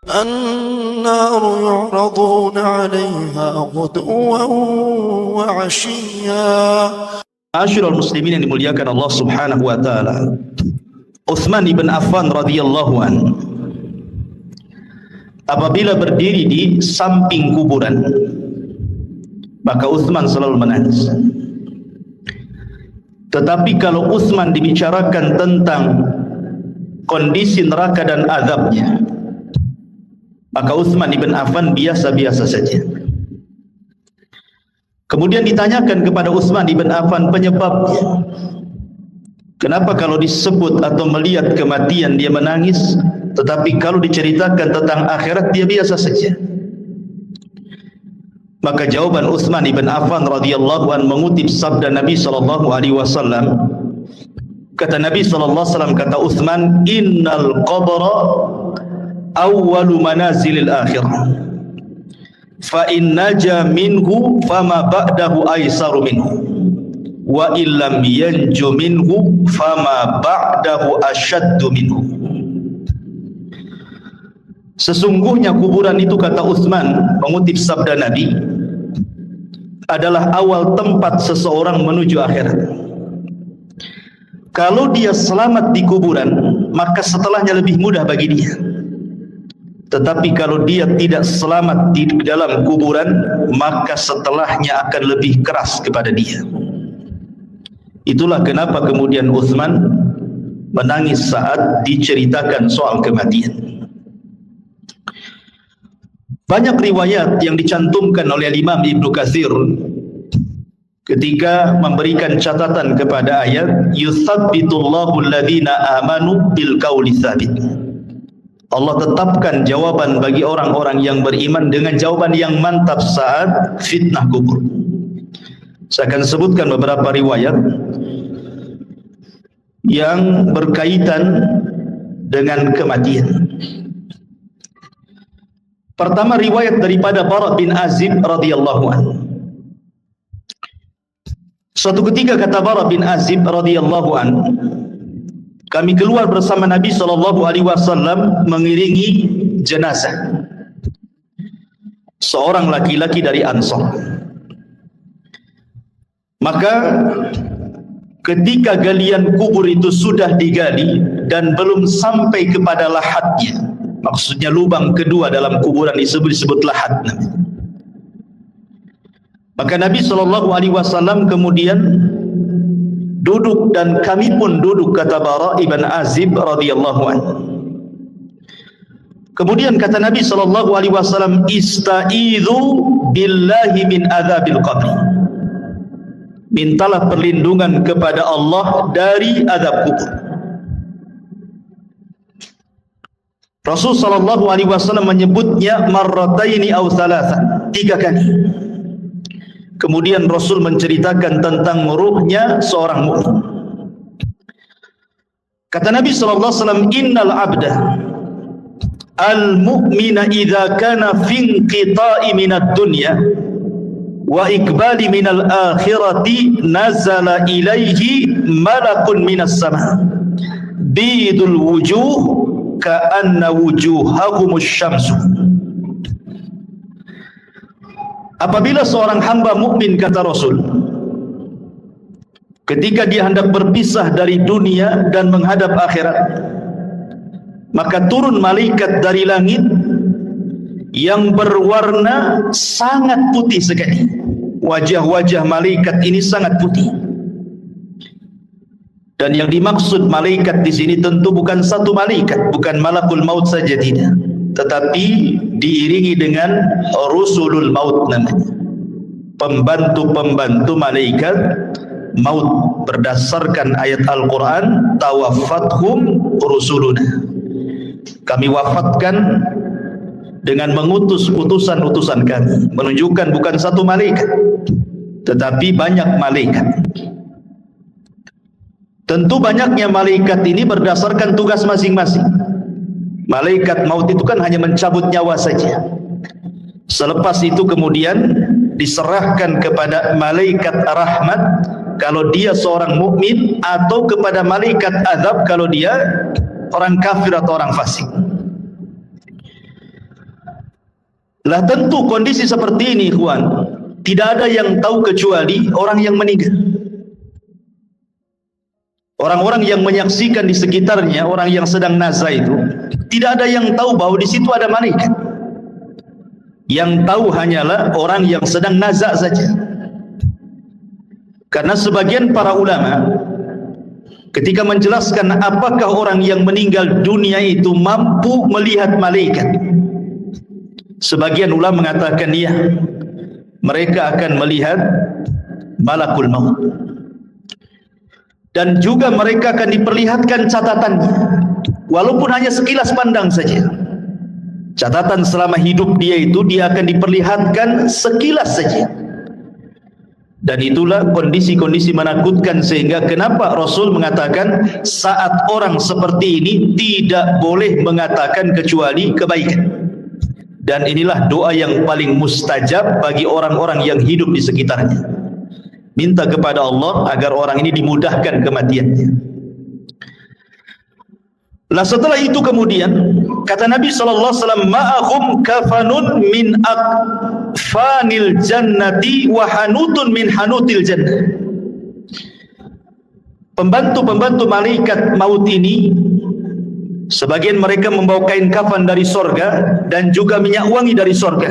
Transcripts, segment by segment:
النار يعرضون عليها غدوا وعشيا. Asyiral muslimin yang dimuliakan Allah Subhanahu wa taala. Utsman ibn Affan radhiyallahu an apabila berdiri di samping kuburan, maka Utsman selalu menangis. Tetapi kalau Utsman dibicarakan tentang kondisi neraka dan azabnya, maka Utsman ibn Affan biasa-biasa saja. Kemudian ditanyakan kepada Utsman ibn Affan penyebabnya. Kenapa kalau disebut atau melihat kematian dia menangis, tetapi kalau diceritakan tentang akhirat dia biasa saja? Maka jawaban Utsman ibn Affan radhiyallahu an mengutip sabda Nabi sallallahu alaihi wasallam. Kata Nabi sallallahu alaihi wasallam, kata Utsman, "Innal qabra awwalu manazilil akhirah. Fa in naja minhu fama ba'dahu aisaru minhu wa illam yanju minhu fama ba'dahu asyaddu minhu." Sesungguhnya kuburan itu, kata Utsman mengutip sabda Nabi, adalah awal tempat seseorang menuju akhirat. Kalau dia selamat di kuburan, maka setelahnya lebih mudah bagi dia. Tetapi kalau dia tidak selamat di dalam kuburan, maka setelahnya akan lebih keras kepada dia. Itulah kenapa kemudian Utsman menangis saat diceritakan soal kematian. Banyak riwayat yang dicantumkan oleh Imam Ibnu Katsir ketika memberikan catatan kepada ayat yutsabbitullahu alladhina amanu bil qauli tsabit. Allah tetapkan jawaban bagi orang-orang yang beriman dengan jawaban yang mantap saat fitnah kubur. Saya akan sebutkan beberapa riwayat yang berkaitan dengan kematian. Pertama, riwayat daripada Bara bin Azib radhiyallahu anhu. Suatu ketika kata Bara bin Azib radhiyallahu anhu, kami keluar bersama Nabi sallallahu alaihi wasallam mengiringi jenazah seorang laki-laki dari Ansar. Maka ketika galian kubur itu sudah digali dan belum sampai kepada lahatnya, maksudnya lubang kedua dalam kuburan disebut lahat, maka Nabi sallallahu alaihi wasallam kemudian duduk dan kami pun duduk, kata Bara ibn Azib radhiyallahu anhu. Kemudian kata Nabi sallallahu alaihi wasallam, "Ista'idzu billahi min adzabil qabr." Mintalah perlindungan kepada Allah dari azab kubur. Rasul sallallahu alaihi wasallam menyebutnya marrataini aw thalathan, 3 kali. Kemudian Rasul menceritakan tentang ruhnya seorang mukmin. Kata Nabi sallallahu alaihi wasallam, "Innal 'abda al-mu'mina idza kana fi inqita'i minad dunya wa iqbali minal akhirati nazala ilaihi malakun minas sama bidul wujuh ka'anna wujuhahumus syamsu." Apabila seorang hamba mukmin, kata Rasul, ketika dia hendak berpisah dari dunia dan menghadap akhirat, maka turun malaikat dari langit yang berwarna sangat putih sekali. Wajah-wajah malaikat ini sangat putih. Dan yang dimaksud malaikat di sini tentu bukan satu malaikat, bukan malakul maut saja, tidak, tetapi diiringi dengan rusulul maut namanya, pembantu-pembantu malaikat maut, berdasarkan ayat Al-Quran, tawaffathum rusuluna, kami wafatkan dengan mengutus utusan-utusan kami, menunjukkan bukan satu malaikat tetapi banyak malaikat. Tentu banyaknya malaikat ini berdasarkan tugas masing-masing. Malaikat maut itu kan hanya mencabut nyawa saja. Selepas itu kemudian diserahkan kepada malaikat rahmat kalau dia seorang mukmin, atau kepada malaikat azab kalau dia orang kafir atau orang fasik. Lah tentu kondisi seperti ini ikhwan, tidak ada yang tahu kecuali orang yang meninggal. Orang-orang yang menyaksikan di sekitarnya, orang yang sedang nazah itu, tidak ada yang tahu bahwa di situ ada malaikat. Yang tahu hanyalah orang yang sedang nazah saja. Karena sebagian para ulama ketika menjelaskan apakah orang yang meninggal dunia itu mampu melihat malaikat, sebagian ulama mengatakan ya, mereka akan melihat malakul maut. Dan juga mereka akan diperlihatkan catatannya, walaupun hanya sekilas pandang saja. Catatan selama hidup dia itu dia akan diperlihatkan sekilas saja. Dan itulah kondisi-kondisi menakutkan, sehingga kenapa Rasul mengatakan saat orang seperti ini tidak boleh mengatakan kecuali kebaikan. Dan inilah doa yang paling mustajab bagi orang-orang yang hidup di sekitarnya. Minta kepada Allah agar orang ini dimudahkan kematiannya. Lah setelah itu kemudian kata Nabi SAW, ma'ahum kafanun min akfanil jannati wa hanutun min hanutil jannah. Pembantu-pembantu malaikat maut ini, sebagian mereka membawa kain kafan dari sorga dan juga minyak wangi dari sorga.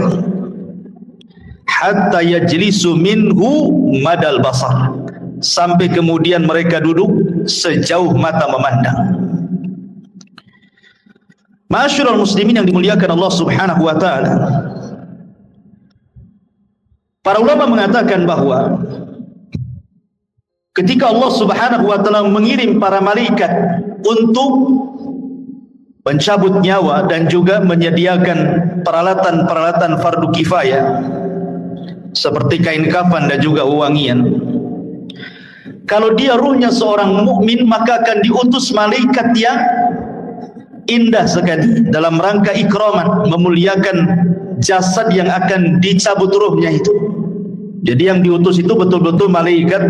Hatta yajlisu minhu madal basar, sampai kemudian mereka duduk sejauh mata memandang. Ma'asyiral muslimin yang dimuliakan Allah Subhanahu wa taala, para ulama mengatakan bahwa ketika Allah Subhanahu wa taala mengirim para malaikat untuk mencabut nyawa dan juga menyediakan peralatan-peralatan fardu kifayah seperti kain kafan dan juga wewangian, kalau dia ruhnya seorang mukmin maka akan diutus malaikat yang indah sekali dalam rangka ikraman, memuliakan jasad yang akan dicabut ruhnya itu. Jadi yang diutus itu betul-betul malaikat,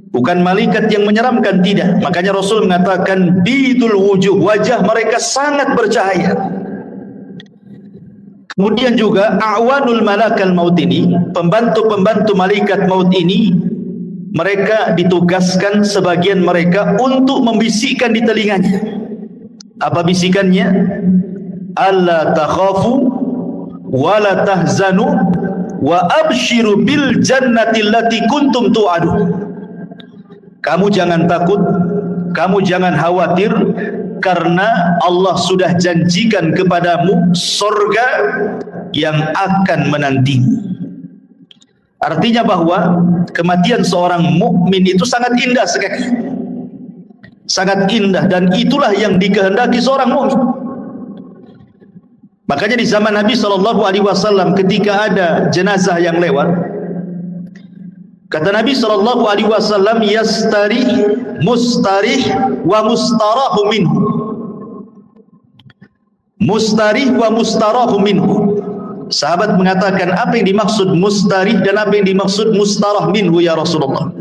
bukan malaikat yang menyeramkan, tidak. Makanya Rasul mengatakan bidul wujuh, wajah mereka sangat bercahaya. Kemudian juga a'wanul malakal maut ini, pembantu-pembantu malaikat maut ini, mereka ditugaskan sebagian mereka untuk membisikkan di telinganya. Apa bisikannya? Alla takhafu wa la tahzanu wa abshiru bil jannati allati kuntum tu'adun. Kamu jangan takut, kamu jangan khawatir, karena Allah sudah janjikan kepadamu surga yang akan menantimu. Artinya bahwa kematian seorang mukmin itu sangat indah sekali, sangat indah, dan itulah yang dikehendaki seorang mukmin. Makanya di zaman Nabi SAW ketika ada jenazah yang lewat, kata Nabi SAW, yastarih mustarih wa mustarahu minhu. Mustarih wa mustarahu minhu. Sahabat mengatakan, apa yang dimaksud mustarih dan apa yang dimaksud mustarah minhu ya Rasulullah?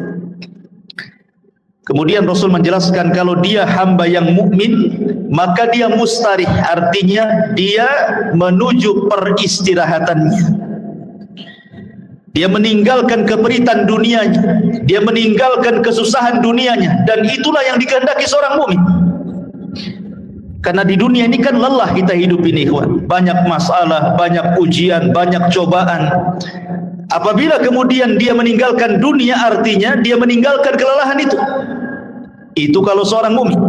Kemudian Rasul menjelaskan, kalau dia hamba yang mukmin maka dia mustarih, artinya dia menuju peristirahatannya. Dia meninggalkan keperitan dunianya, dia meninggalkan kesusahan dunianya, dan itulah yang dikehendaki seorang mukmin. Karena di dunia ini kan lelah kita hidup ini, ikhwan. Banyak masalah, banyak ujian, banyak cobaan. Apabila kemudian dia meninggalkan dunia, artinya dia meninggalkan kelelahan itu. Itu kalau seorang mukmin.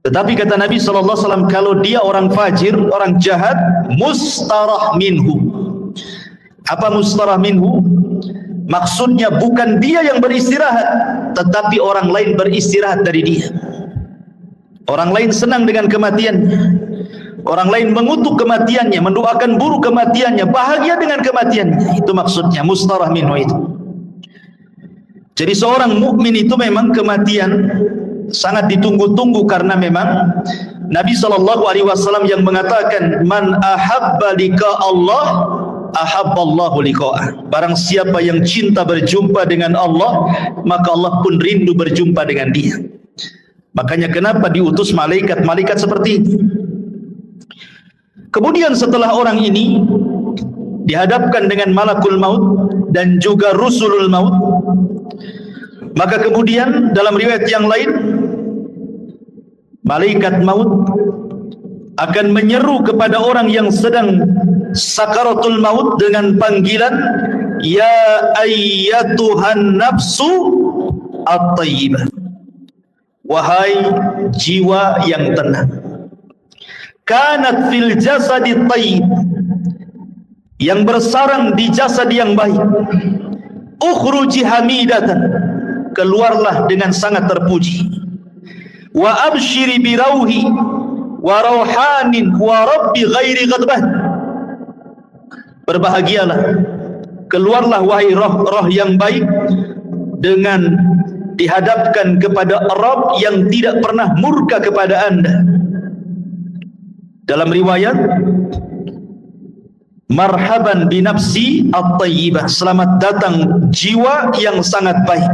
Tetapi kata Nabi SAW, kalau dia orang fajir, orang jahat, mustarah minhu. Apa mustarah minhu? Maksudnya bukan dia yang beristirahat, tetapi orang lain beristirahat dari dia. Orang lain senang dengan kematiannya, orang lain mengutuk kematiannya, mendoakan buruk kematiannya, bahagia dengan kematiannya. Itu maksudnya mustarah minhu itu. Jadi seorang mukmin itu memang kematian sangat ditunggu-tunggu, karena memang Nabi SAW yang mengatakan, man ahabba liqa Allah ahabballahu liqa'ah. Barang siapa yang cinta berjumpa dengan Allah, maka Allah pun rindu berjumpa dengan dia. Makanya kenapa diutus malaikat-malaikat seperti ini? Kemudian setelah orang ini dihadapkan dengan malakul maut dan juga rusulul maut, maka kemudian dalam riwayat yang lain malaikat maut akan menyeru kepada orang yang sedang sakaratul maut dengan panggilan, ya ayyatuhan nafsu at-tayyibah, wahai jiwa yang tenang, kanat fil jasadi tayyib, yang bersarang di jasad yang baik, ukhruji hamidatan, keluarlah dengan sangat terpuji, wa abshiri birauhi wa rauhanin wa rabbi ghairi ghadban, berbahagialah, keluarlah wahai roh-roh yang baik dengan dihadapkan kepada Rabb yang tidak pernah murka kepada anda. Dalam riwayat, marhaban binafsi at-tayyibah, selamat datang jiwa yang sangat baik,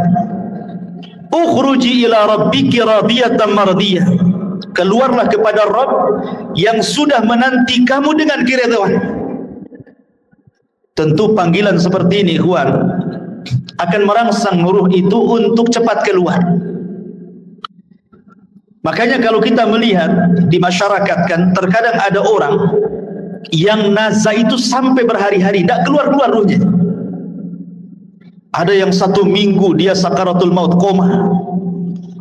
ukhruji ila rabbiki radiyatan mardiyah, keluarlah kepada Rabb yang sudah menanti kamu dengan keridhaan. Tentu panggilan seperti ini, ikhwan, akan merangsang ruh itu untuk cepat keluar. Makanya kalau kita melihat di masyarakat kan, terkadang ada orang yang nazar itu sampai berhari-hari tidak keluar-keluar ruhnya. Ada yang 1 minggu dia sakaratul maut, koma.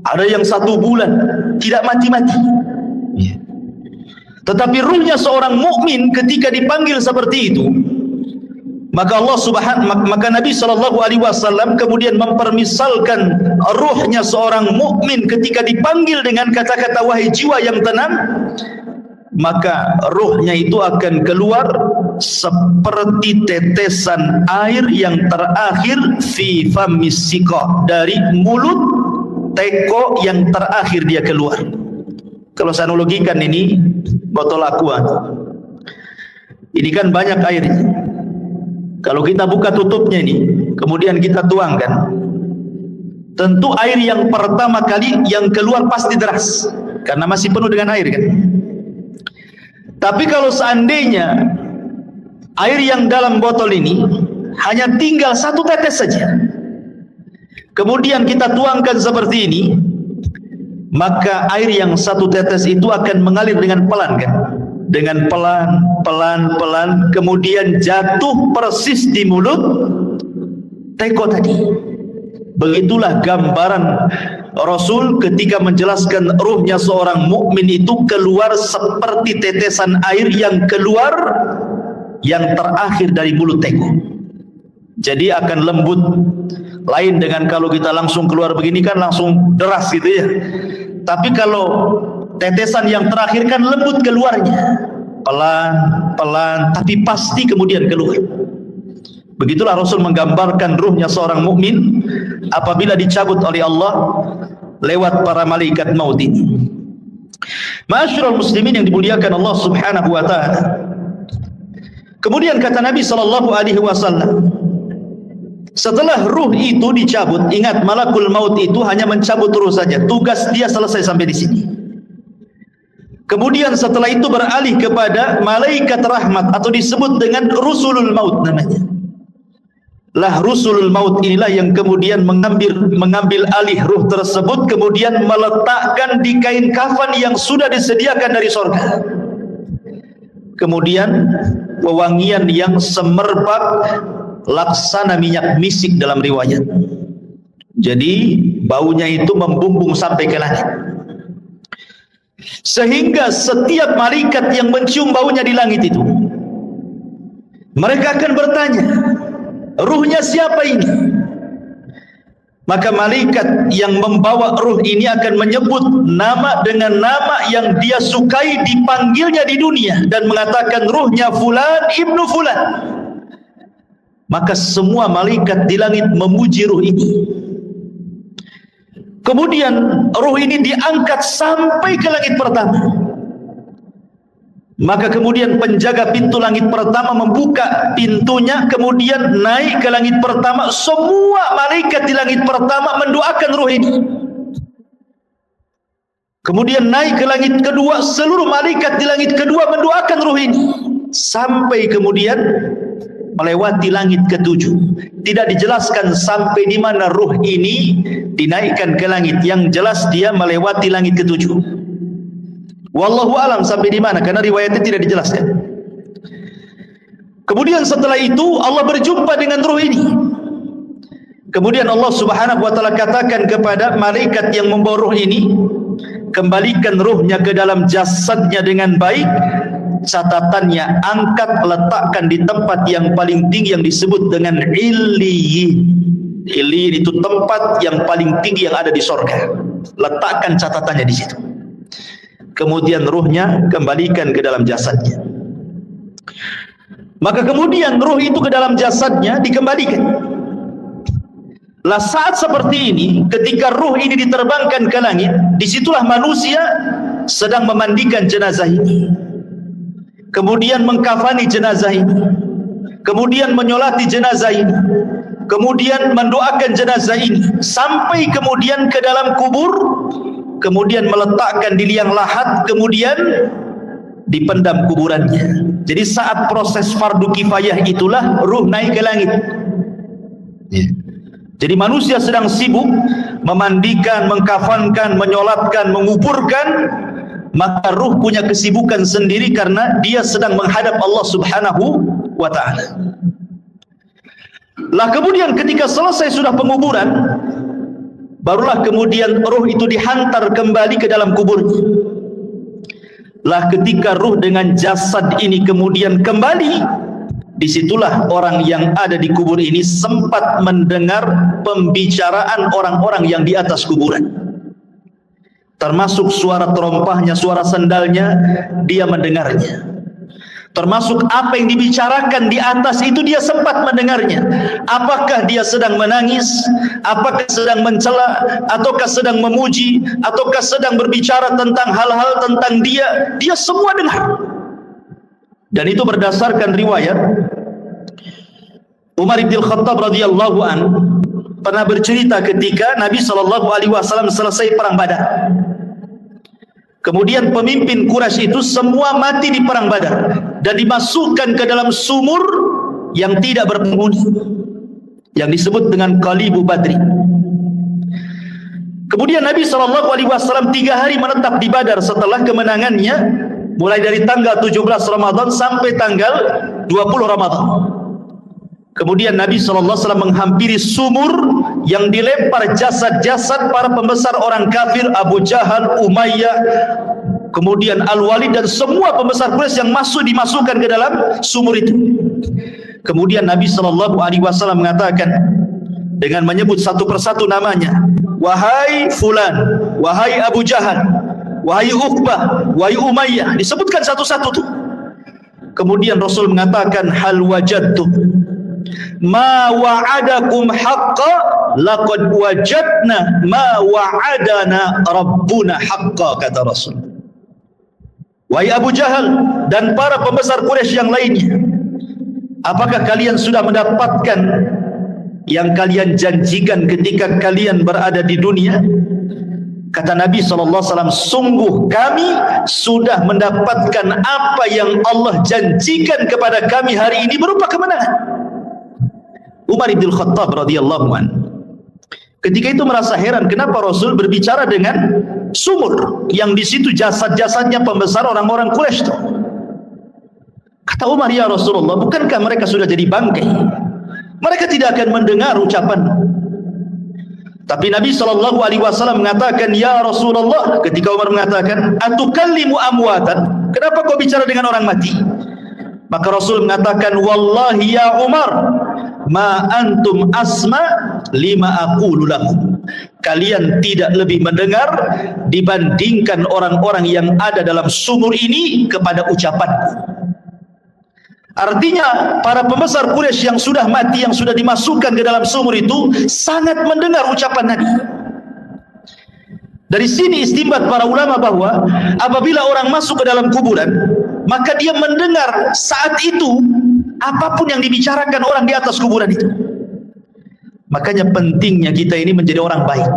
Ada yang 1 bulan tidak mati-mati. Tetapi ruhnya seorang mukmin ketika dipanggil seperti itu, maka Nabi SAW kemudian mempermisalkan ruhnya seorang mukmin ketika dipanggil dengan kata-kata wahai jiwa yang tenang, maka ruhnya itu akan keluar seperti tetesan air yang terakhir fi famis siqa, dari mulut teko yang terakhir dia keluar. Kalau saya analogikan ini botol aqua, ini kan banyak airnya. Kalau kita buka tutupnya ini, kemudian kita tuangkan, tentu air yang pertama kali yang keluar pasti deras, karena masih penuh dengan air kan. Tapi kalau seandainya air yang dalam botol ini hanya tinggal 1 tetes saja, kemudian kita tuangkan seperti ini, maka air yang 1 tetes itu akan mengalir dengan pelan kan, dengan pelan, kemudian jatuh persis di mulut teko tadi. Begitulah gambaran Rasul ketika menjelaskan ruhnya seorang mukmin itu keluar seperti tetesan air yang keluar yang terakhir dari mulut teko. Jadi akan lembut, lain dengan kalau kita langsung keluar begini kan langsung deras gitu ya. Tapi kalau tetesan yang terakhir kan lembut keluarnya, pelan, tapi pasti kemudian keluar. Begitulah Rasul menggambarkan ruhnya seorang mukmin apabila dicabut oleh Allah lewat para malaikat maut ini. Ma'asyiral muslimin yang dimuliakan Allah Subhanahu wa taala. Kemudian kata Nabi sallallahu alaihi wasallam, setelah ruh itu dicabut, ingat malakul maut itu hanya mencabut ruh saja, tugas dia selesai sampai di sini. Kemudian setelah itu beralih kepada malaikat rahmat atau disebut dengan rusulul maut namanya. Lah rusulul maut inilah yang kemudian mengambil alih ruh tersebut, kemudian meletakkan di kain kafan yang sudah disediakan dari surga. Kemudian wewangian yang semerbak laksana minyak misik dalam riwayat. Jadi baunya itu membumbung sampai ke langit, sehingga setiap malaikat yang mencium baunya di langit itu, mereka akan bertanya, ruhnya siapa ini? Maka malaikat yang membawa ruh ini akan menyebut nama dengan nama yang dia sukai dipanggilnya di dunia dan mengatakan ruhnya fulan ibnu fulan. Maka semua malaikat di langit memuji ruh ini. Kemudian ruh ini diangkat sampai ke langit pertama. Maka kemudian penjaga pintu langit pertama membuka pintunya, kemudian naik ke langit pertama. Semua malaikat di langit pertama mendoakan ruh ini. Kemudian naik ke langit kedua, seluruh malaikat di langit kedua mendoakan ruh ini, sampai kemudian melewati langit ketujuh. Tidak dijelaskan sampai di mana ruh ini dinaikkan ke langit. Yang jelas dia melewati langit ketujuh. Wallahu alam sampai di mana, karena riwayatnya tidak dijelaskan. Kemudian setelah itu Allah berjumpa dengan ruh ini. Kemudian Allah Subhanahu wa taala katakan kepada malaikat yang membawa ruh ini, kembalikan ruhnya ke dalam jasadnya dengan baik. Catatannya, angkat, letakkan di tempat yang paling tinggi yang disebut dengan Illiyin. Illiyin itu tempat yang paling tinggi yang ada di sorga. Letakkan catatannya di situ. Kemudian ruhnya kembalikan ke dalam jasadnya. Maka kemudian ruh itu ke dalam jasadnya dikembalikan. Lah saat seperti ini, ketika ruh ini diterbangkan ke langit, disitulah manusia sedang memandikan jenazah ini, kemudian mengkafani jenazah ini, kemudian menyolati jenazah ini, kemudian mendoakan jenazah ini, sampai kemudian ke dalam kubur, kemudian meletakkan di liang lahat, kemudian dipendam kuburannya. Jadi saat proses fardu kifayah itulah ruh naik ke langit. Jadi manusia sedang sibuk memandikan, mengkafankan, menyolatkan, menguburkan, maka ruh punya kesibukan sendiri karena dia sedang menghadap Allah Subhanahu wa ta'ala. Lah kemudian ketika selesai sudah penguburan, barulah kemudian ruh itu dihantar kembali ke dalam kuburnya. Lah ketika ruh dengan jasad ini kemudian kembali, disitulah orang yang ada di kubur ini sempat mendengar pembicaraan orang-orang yang di atas kuburan, termasuk suara terompahnya, suara sendalnya, dia mendengarnya. Termasuk apa yang dibicarakan di atas itu dia sempat mendengarnya. Apakah dia sedang menangis, apakah sedang mencela, ataukah sedang memuji, ataukah sedang berbicara tentang hal-hal tentang dia, dia semua dengar. Dan itu berdasarkan riwayat Umar bin Khattab radhiyallahu an pernah bercerita ketika Nabi SAW selesai perang Badar. Kemudian pemimpin Quraisy itu semua mati di perang Badar dan dimasukkan ke dalam sumur yang tidak berpenghuni, yang disebut dengan Qalibu Badri. Kemudian Nabi SAW 3 hari menetap di Badar setelah kemenangannya, mulai dari tanggal 17 Ramadan sampai tanggal 20 Ramadan. Kemudian Nabi SAW menghampiri sumur yang dilempar jasad-jasad para pembesar orang kafir, Abu Jahal, Umayyah, kemudian Al-Walid dan semua pembesar Quraisy yang dimasukkan ke dalam sumur itu. Kemudian Nabi SAW mengatakan dengan menyebut satu persatu namanya, wahai fulan, wahai Abu Jahal, wahai Uqbah, wahai Umayyah, disebutkan satu-satu tuh. Kemudian Rasul mengatakan, hal wajadtu ma wa'adakum haqqa laqad wajadna ma wa'adana rabbuna haqqa, kata Rasul. Wahai Abu Jahal dan para pembesar Quraisy yang lainnya, apakah kalian sudah mendapatkan yang kalian janjikan ketika kalian berada di dunia? Kata Nabi SAW, sungguh kami sudah mendapatkan apa yang Allah janjikan kepada kami hari ini berupa kemenangan. Umar bin Khattab radhiyallahu an ketika itu merasa heran kenapa Rasul berbicara dengan sumur yang di situ jasad-jasadnya pembesar orang-orang Quraisy itu. Kata Umar, ya Rasulullah, bukankah mereka sudah jadi bangkai? Mereka tidak akan mendengar ucapan. Tapi Nabi SAW mengatakan, ya Rasulullah, ketika Umar mengatakan, atukallimu amwatan, kenapa kau bicara dengan orang mati? Maka Rasul mengatakan, wallahi ya Umar, ma antum asma lima aqulu lakum. Kalian tidak lebih mendengar dibandingkan orang-orang yang ada dalam sumur ini kepada ucapanku. Artinya para pembesar Quraisy yang sudah mati, yang sudah dimasukkan ke dalam sumur itu sangat mendengar ucapan Nabi. Dari sini istinbat para ulama bahwa apabila orang masuk ke dalam kuburan, maka dia mendengar saat itu apapun yang dibicarakan orang di atas kuburan itu. Makanya pentingnya kita ini menjadi orang baik.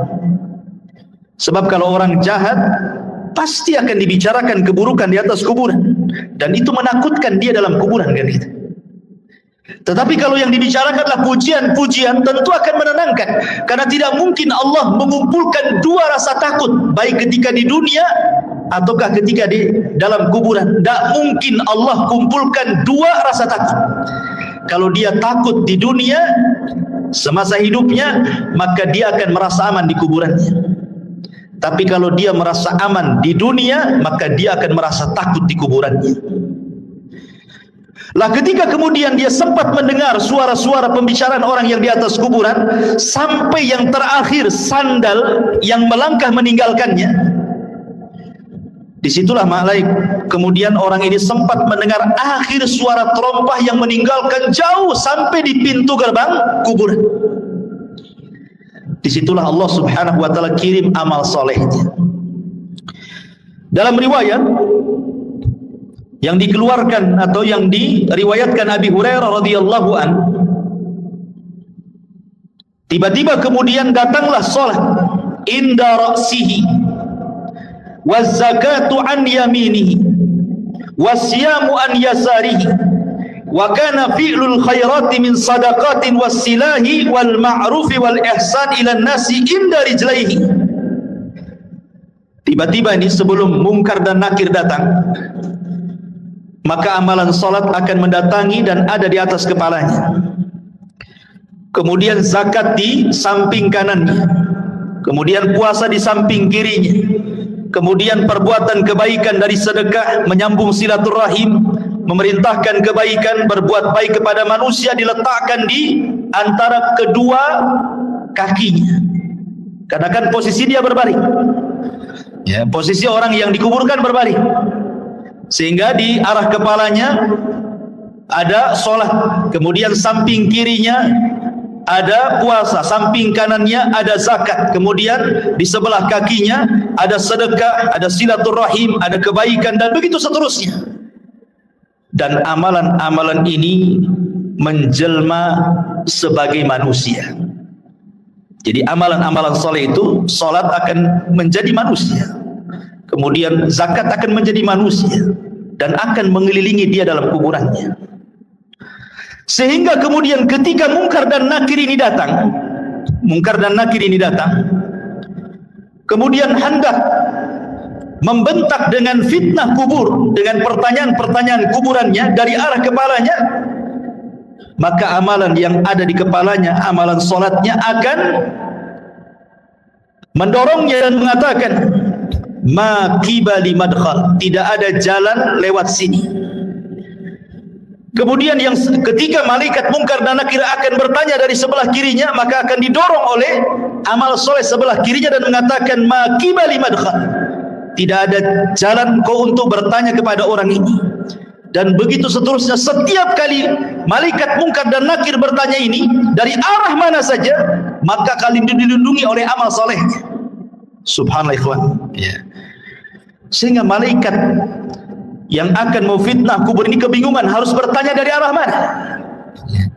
Sebab kalau orang jahat, pasti akan dibicarakan keburukan di atas kuburan, dan itu menakutkan dia dalam kuburan kan gitu. Tetapi kalau yang dibicarakanlah pujian-pujian, tentu akan menenangkan, karena tidak mungkin Allah mengumpulkan dua rasa takut, baik ketika di dunia ataukah ketika di dalam kuburan. Tidak mungkin Allah kumpulkan dua rasa takut. Kalau dia takut di dunia semasa hidupnya, maka dia akan merasa aman di kuburannya. Tapi kalau dia merasa aman di dunia, maka dia akan merasa takut di kuburannya. Lah ketika kemudian dia sempat mendengar suara-suara pembicaraan orang yang di atas kuburan, sampai yang terakhir sandal yang melangkah meninggalkannya, disitulah kemudian orang ini sempat mendengar akhir suara terompah yang meninggalkan jauh sampai di pintu gerbang kuburan. Disitulah Allah subhanahu wa ta'ala kirim amal solehnya. Dalam riwayat yang dikeluarkan atau yang diriwayatkan Abi Hurairah radhiyallahu an, tiba-tiba kemudian datanglah salat inda ra'sihi, waz zakatu an yaminihi, wasyamu an yasarihi, wa kana fi'lul khairati min sadaqatin wassilahi wal ma'rufi wal ihsan ila nasi inda rijlaihi. Tiba-tiba ini sebelum mungkar dan nakir datang, maka amalan salat akan mendatangi dan ada di atas kepalanya. Kemudian zakat di samping kanannya, kemudian puasa di samping kirinya, kemudian perbuatan kebaikan dari sedekah, menyambung silaturahim, memerintahkan kebaikan, berbuat baik kepada manusia diletakkan di antara kedua kakinya. Karena kan posisi dia berbaring. Ya, posisi orang yang dikuburkan berbaring. Sehingga di arah kepalanya ada sholat, kemudian samping kirinya ada puasa, samping kanannya ada zakat, kemudian di sebelah kakinya ada sedekah, ada silaturahim, ada kebaikan, dan begitu seterusnya. Dan amalan-amalan ini menjelma sebagai manusia. Jadi amalan-amalan soleh itu, salat akan menjadi manusia, kemudian zakat akan menjadi manusia, dan akan mengelilingi dia dalam kuburannya. Sehingga kemudian ketika mungkar dan nakir ini datang, kemudian hendak membentak dengan fitnah kubur, dengan pertanyaan-pertanyaan kuburannya dari arah kepalanya, maka amalan yang ada di kepalanya, amalan solatnya akan mendorongnya dan mengatakan, ma qibali madkhal, tidak ada jalan lewat sini. Kemudian yang ketika malaikat mungkar dan nakir akan bertanya dari sebelah kirinya, maka akan didorong oleh amal soleh sebelah kirinya dan mengatakan, ma qibali madkhal, tidak ada jalan kau untuk bertanya kepada orang ini. Dan begitu seterusnya. Setiap kali malaikat mungkar dan nakir bertanya ini dari arah mana saja, maka kalian dilindungi oleh amal solehnya. Subhanallah ikhwan. Ya. Sehingga malaikat yang akan memfitnah kubur ini kebingungan harus bertanya dari arah mana. Ya.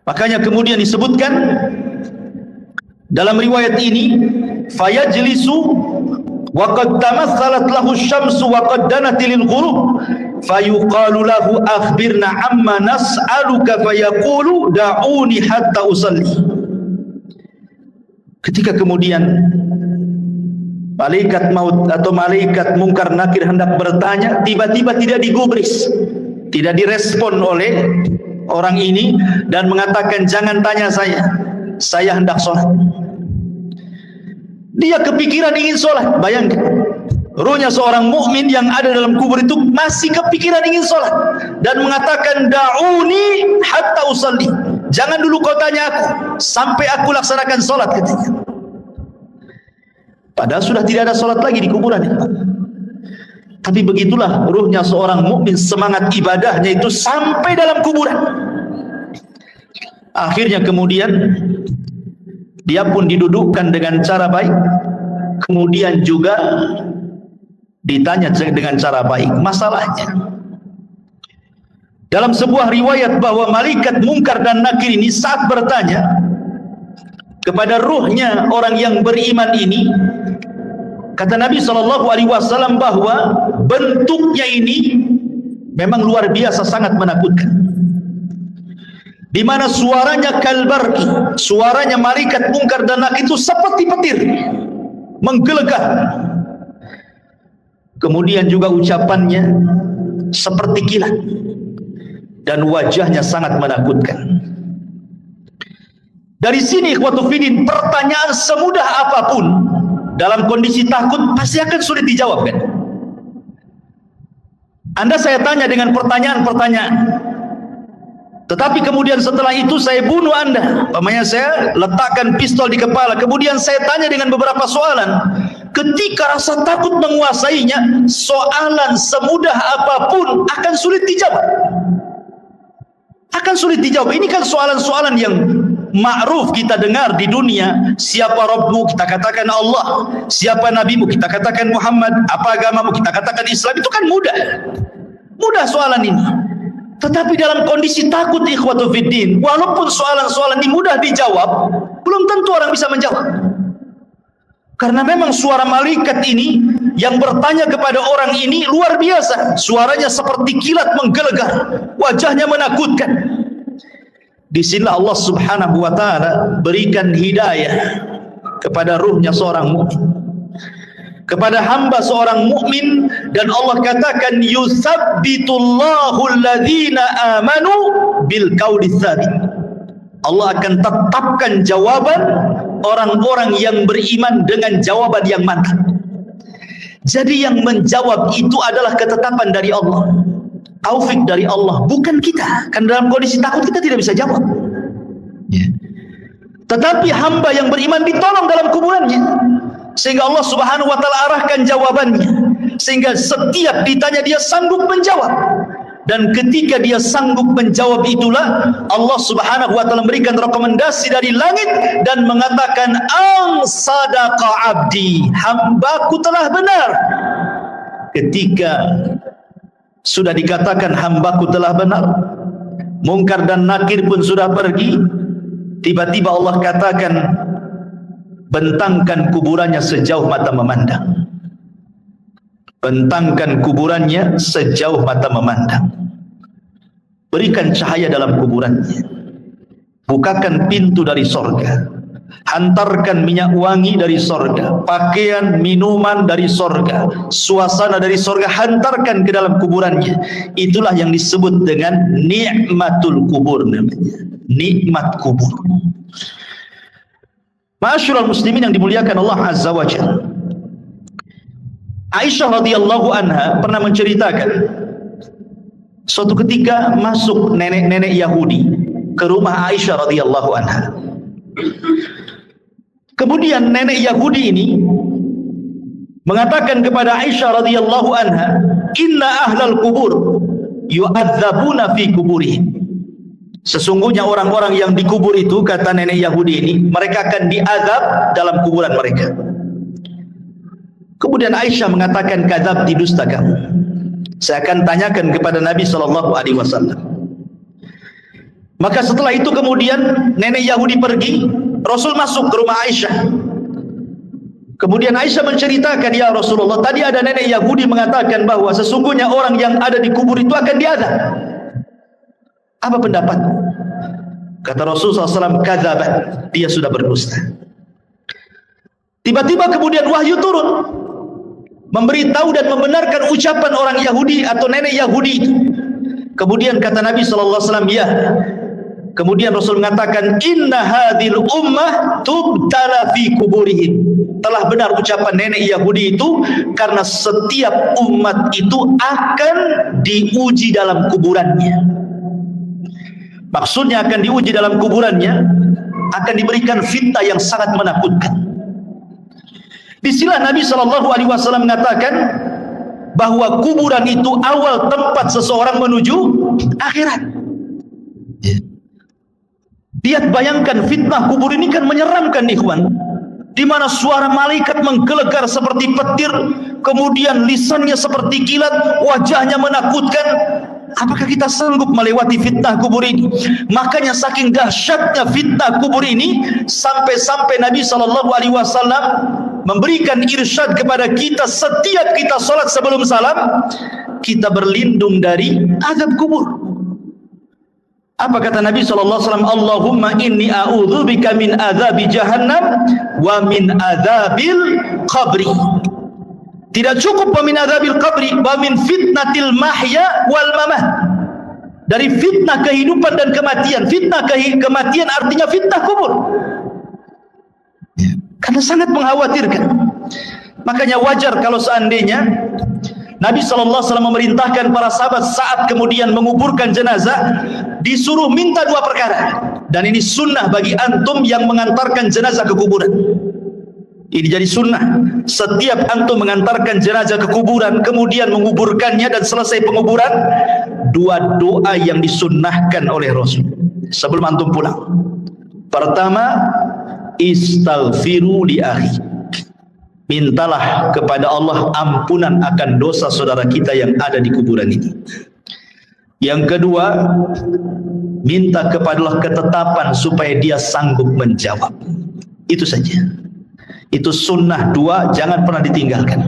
Makanya kemudian disebutkan dalam riwayat ini, fayajlisu wa qad tamatsalat lahu asy-syamsu wa qad danat lil ghurub fayuqalu lahu akhbirna amma nas'aluka fayaqulu da'uni hatta usalli. Ketika kemudian malaikat maut atau malaikat mungkar nakir hendak bertanya, tiba-tiba tidak digubris, tidak direspon oleh orang ini dan mengatakan, jangan tanya saya hendak sholat. Dia kepikiran ingin sholat. Bayangkan, ruhnya seorang mukmin yang ada dalam kubur itu masih kepikiran ingin sholat dan mengatakan, da'uni hatta usalli, jangan dulu kau tanya aku sampai aku laksanakan sholat ketika. Padahal sudah tidak ada sholat lagi di kuburan. Tapi begitulah ruhnya seorang mukmin, semangat ibadahnya itu sampai dalam kuburan. Akhirnya kemudian dia pun didudukkan dengan cara baik, kemudian juga ditanya dengan cara baik masalahnya. Dalam sebuah riwayat bahwa malaikat mungkar dan nakir ini saat bertanya kepada ruhnya orang yang beriman ini, Kata Nabi SAW bahwa bentuknya ini memang luar biasa, sangat menakutkan. Di mana suaranya kalbarki, suaranya malaikat mungkar dan nakir itu seperti petir, menggelegar. Kemudian juga ucapannya seperti kilat dan wajahnya sangat menakutkan. Dari sini ikhwatu fiddin, pertanyaan semudah apapun dalam kondisi takut pasti akan sulit dijawab, kan? Anda saya tanya dengan pertanyaan-pertanyaan, tetapi kemudian setelah itu saya bunuh Anda. Umpamanya saya letakkan pistol di kepala, kemudian saya tanya dengan beberapa soalan. Ketika rasa takut menguasainya, soalan semudah apapun akan sulit dijawab. Akan sulit dijawab. Ini kan soalan-soalan yang ma'ruf kita dengar di dunia. Siapa Rabbmu? Kita katakan Allah. Siapa Nabimu? Kita katakan Muhammad. Apa agamamu? Kita katakan Islam. Itu kan mudah. Mudah soalan ini. Tetapi dalam kondisi takut ikhwatu fiddin, walaupun soalan-soalan ini mudah dijawab, belum tentu orang bisa menjawab. Karena memang suara malaikat ini yang bertanya kepada orang ini luar biasa. Suaranya seperti kilat menggelegar, wajahnya menakutkan. Disinilah Allah Subhanahu wa ta'ala berikan hidayah kepada ruhnya seorang mukmin, kepada hamba seorang mukmin, dan Allah katakan yusabbitullahu alladhina amanu bil qauli tsabit. Allah akan tetapkan jawaban orang-orang yang beriman dengan jawaban yang mantap. Jadi yang menjawab itu adalah ketetapan dari Allah, taufik dari Allah, bukan kita. Kan dalam kondisi takut kita tidak bisa jawab, ya. Tetapi hamba yang beriman ditolong dalam kuburannya, sehingga Allah Subhanahu wa ta'ala arahkan jawabannya, sehingga setiap ditanya dia sanggup menjawab. Dan ketika dia sanggup menjawab itulah Allah Subhanahu wa ta'ala memberikan rekomendasi dari langit dan mengatakan ang sadaqa abdi, hambaku telah benar. Ketika sudah dikatakan hambaku telah benar, mungkar dan nakir pun sudah pergi, tiba-tiba Allah katakan bentangkan kuburannya sejauh mata memandang. Bentangkan kuburannya sejauh mata memandang. Berikan cahaya dalam kuburannya. Bukakan pintu dari sorga. Hantarkan minyak wangi dari sorga, pakaian, minuman dari sorga, suasana dari sorga, hantarkan ke dalam kuburannya. Itulah yang disebut dengan nikmatul kubur namanya. Nikmat kubur. Ma'asyiral muslimin yang dimuliakan Allah Azza wa Jalla. Aisyah radhiyallahu anha pernah menceritakan suatu ketika masuk nenek-nenek Yahudi ke rumah Aisyah radhiyallahu anha. Kemudian nenek Yahudi ini mengatakan kepada Aisyah radhiyallahu anha, "Inna ahlal kubur yu'adzabuna fi kuburihim." Sesungguhnya orang-orang yang dikubur itu, kata nenek Yahudi ini, mereka akan diazab dalam kuburan mereka. Kemudian Aisyah mengatakan, kadzab, dusta kamu. Saya akan tanyakan kepada Nabi SAW. Maka setelah itu kemudian nenek Yahudi pergi, Rasul masuk ke rumah Aisyah. Kemudian Aisyah menceritakan, ya Rasulullah, tadi ada nenek Yahudi mengatakan bahwa sesungguhnya orang yang ada di kubur itu akan diazab. Apa pendapatmu? Kata Rasulullah SAW, kadzab, dia sudah berdusta. Tiba-tiba kemudian wahyu turun, memberitahu dan membenarkan ucapan orang Yahudi atau nenek Yahudi itu. Kemudian kata Nabi SAW, ya. Kemudian Rasul mengatakan, inna hadhil ummah tubtala fi kuburihim. Telah benar ucapan nenek Yahudi itu, karena setiap umat itu akan diuji dalam kuburannya. Maksudnya akan diuji dalam kuburannya, akan diberikan fitnah yang sangat menakutkan. Disinilah Nabi SAW mengatakan bahwa kuburan itu awal tempat seseorang menuju akhirat. Lihat, bayangkan fitnah kubur ini kan menyeramkan, ikhwan. Di mana suara malaikat menggelegar seperti petir, kemudian lisannya seperti kilat, wajahnya menakutkan. apakah kita sanggup melewati fitnah kubur ini? Makanya saking dahsyatnya fitnah kubur ini, sampai-sampai Nabi SAW memberikan irsyad kepada kita, setiap kita salat sebelum salam, kita berlindung dari azab kubur. Apa kata Nabi SAW? Allahumma inni a'udzubika min azabi jahannam wa min azabil qabri. Tidak cukup wa min azabil qabri, wa min fitnatil mahya wal mamat. Dari fitnah kehidupan dan kematian. Fitnah kematian artinya fitnah kubur. Karena sangat mengkhawatirkan. Makanya wajar kalau seandainya Nabi SAW memerintahkan para sahabat saat kemudian menguburkan jenazah, disuruh minta dua perkara. Dan ini sunnah bagi antum yang mengantarkan jenazah ke kuburan. Ini jadi sunnah. Setiap antum mengantarkan jenazah ke kuburan, kemudian menguburkannya dan selesai penguburan, dua doa yang disunnahkan oleh Rasul sebelum antum pulang. Pertama, istaghfiru li akhi. Mintalah kepada Allah ampunan akan dosa saudara kita yang ada di kuburan ini. Yang kedua, minta kepada Allah ketetapan supaya dia sanggup menjawab. Itu saja. Itu sunnah dua, jangan pernah ditinggalkan.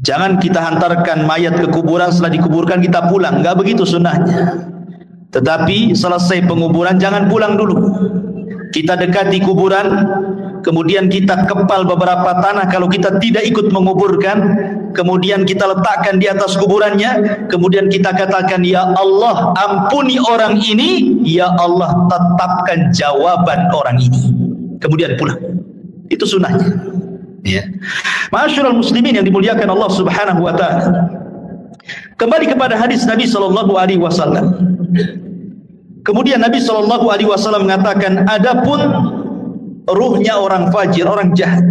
Jangan kita hantarkan mayat ke kuburan, setelah dikuburkan kita pulang. Enggak begitu sunnahnya. Tetapi selesai penguburan jangan pulang dulu. Kita dekati kuburan, kemudian kita kepal beberapa tanah kalau kita tidak ikut menguburkan, kemudian kita letakkan di atas kuburannya, kemudian kita katakan, ya Allah ampuni orang ini, ya Allah tetapkan jawaban orang ini, kemudian pulang. Itu sunnahnya. Ya. Ma'asyiral muslimin yang dimuliakan Allah Subhanahu wa taala. Kembali kepada hadis Nabi SAW. Kemudian Nabi SAW mengatakan, adapun ruhnya orang fajir, orang jahat,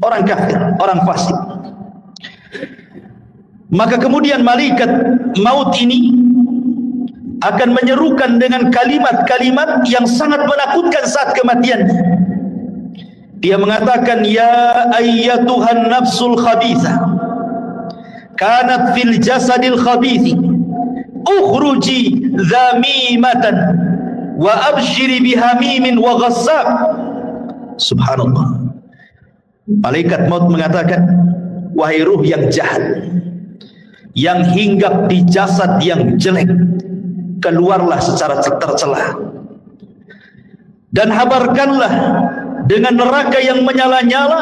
orang kafir, orang fasik, maka kemudian malaikat maut ini akan menyerukan dengan kalimat-kalimat yang sangat menakutkan saat kematiannya. Dia mengatakan, ya ayyatuhan nafsul khabithah kanat fil jasadil khabithi ukhruji zamimatan wa abshiri bihamimin wa ghassab. Subhanallah. Malaikat maut mengatakan, wahai ruh yang jahat, yang hinggap di jasad yang jelek, keluarlah secara tercela dan habarkanlah dengan neraka yang menyala-nyala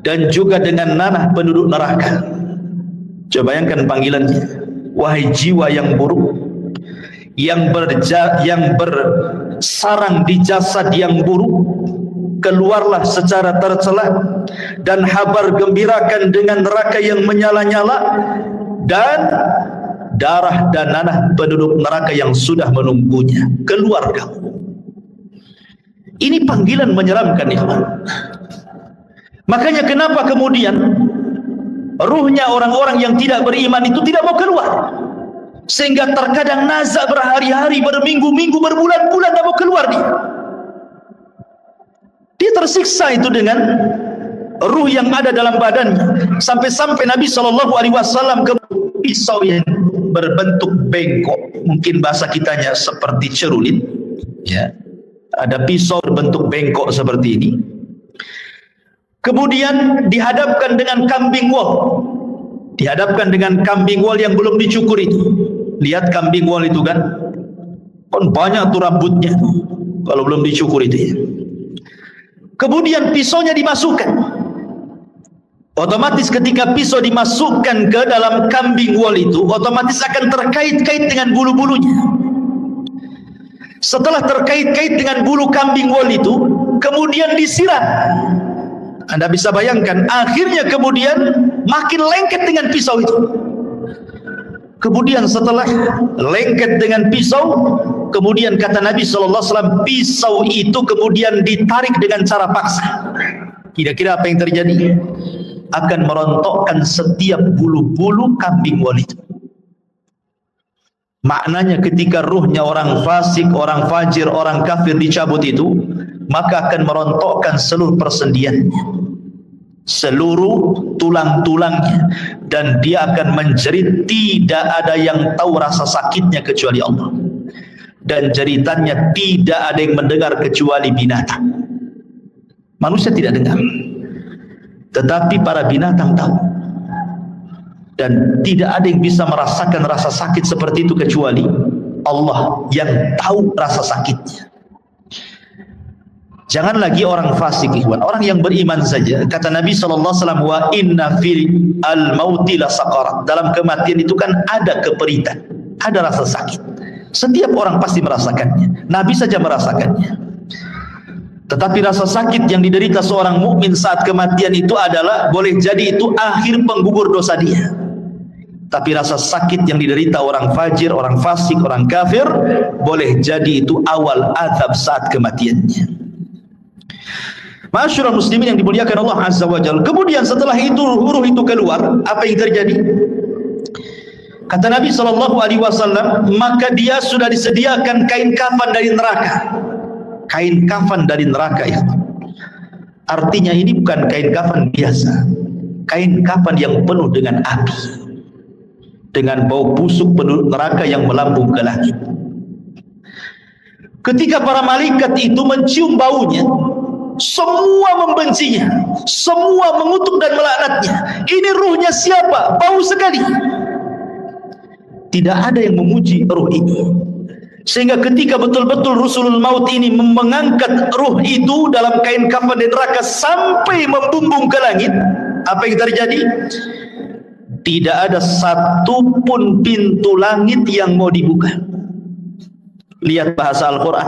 dan juga dengan nanah penduduk neraka. Coba bayangkan panggilannya. Wahai jiwa yang buruk, yang bersarang di jasad yang buruk, keluarlah secara tercela dan habar gembirakan dengan neraka yang menyala-nyala dan darah dan nanah penduduk neraka yang sudah menunggunya. Keluar kamu. Ini panggilan menyeramkan, ikhwan. Makanya kenapa kemudian ruhnya orang-orang yang tidak beriman itu tidak mau keluar, sehingga terkadang nazak berhari-hari, berminggu-minggu, berbulan-bulan tidak mau keluar dia tersiksa itu dengan ruh yang ada dalam badannya. Sampai-sampai Nabi SAW ke pisau yang berbentuk bengkok, mungkin bahasa kitanya seperti cerulit, ya, ada pisau berbentuk bengkok seperti ini, kemudian dihadapkan dengan kambing wol. Dihadapkan dengan kambing wol yang belum dicukur itu. Lihat kambing wol itu kan banyak tuh rambutnya kalau belum dicukur itu ya. Kemudian pisaunya dimasukkan. Otomatis ketika pisau dimasukkan ke dalam kambing wol itu, otomatis akan terkait-kait dengan bulu-bulunya. Setelah terkait-kait dengan bulu kambing wol itu, kemudian disiram. Anda bisa bayangkan, akhirnya kemudian makin lengket dengan pisau itu. Kemudian setelah lengket dengan pisau, kemudian kata Nabi SAW, pisau itu kemudian ditarik dengan cara paksa. Kira-kira apa yang terjadi? Akan merontokkan setiap bulu-bulu kambing wol itu. Maknanya ketika ruhnya orang fasik, orang fajir, orang kafir dicabut itu, maka akan merontokkan seluruh persendiannya. seluruh tulang-tulangnya, dan dia akan menjerit. Tidak ada yang tahu rasa sakitnya kecuali Allah, dan jeritannya tidak ada yang mendengar kecuali binatang. Manusia tidak dengar, tetapi para binatang tahu. Dan tidak ada yang bisa merasakan rasa sakit seperti itu kecuali Allah yang tahu rasa sakitnya. Jangan lagi orang fasik, ikhwan, orang yang beriman saja. Kata Nabi SAW, wa inna fil al-mauti la saqarat. Dalam kematian itu kan ada keperitan, ada rasa sakit. Setiap orang pasti merasakannya. Nabi saja merasakannya. Tetapi rasa sakit yang diderita seorang mukmin saat kematian itu adalah, boleh jadi itu akhir penggugur dosa dia. Tapi rasa sakit yang diderita orang fajir, orang fasik, orang kafir, boleh jadi itu awal azab saat kematiannya. Ma'asyiral muslimin yang dimuliakan Allah Azza wa Jalla. Kemudian setelah itu ruh itu keluar, apa yang terjadi? Kata Nabi SAW, maka dia sudah disediakan kain kafan dari neraka. Kain kafan dari neraka itu artinya ini bukan kain kafan biasa, kain kafan yang penuh dengan api, dengan bau busuk penduduk neraka yang melambung ke langit. Ketika para malaikat itu mencium baunya, semua membencinya, semua mengutuk dan melaknatnya. Ini ruhnya siapa? Bau sekali. Tidak ada yang memuji ruh ini. Sehingga ketika betul-betul Rasulul Maut ini mengangkat ruh itu dalam kain kafan di neraka sampai membumbung ke langit, apa yang terjadi? Tidak ada satu pun pintu langit yang mau dibuka. Lihat bahasa Al-Quran.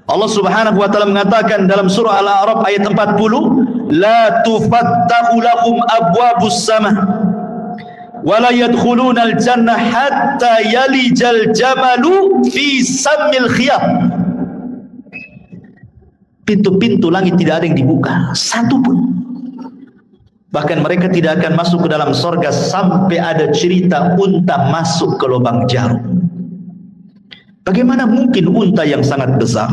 Allah Subhanahu wa ta'ala mengatakan dalam surah Al-A'raf ayat 40, la tufattahu lahum abwabus sama wa la yadkhuluna al-jannah hatta yalijal jamalu fi sammil khiyam. Pintu-pintu langit tidak ada yang dibuka, satu pun. Bahkan mereka tidak akan masuk ke dalam sorga sampai ada cerita unta masuk ke lubang jarum. Bagaimana mungkin unta yang sangat besar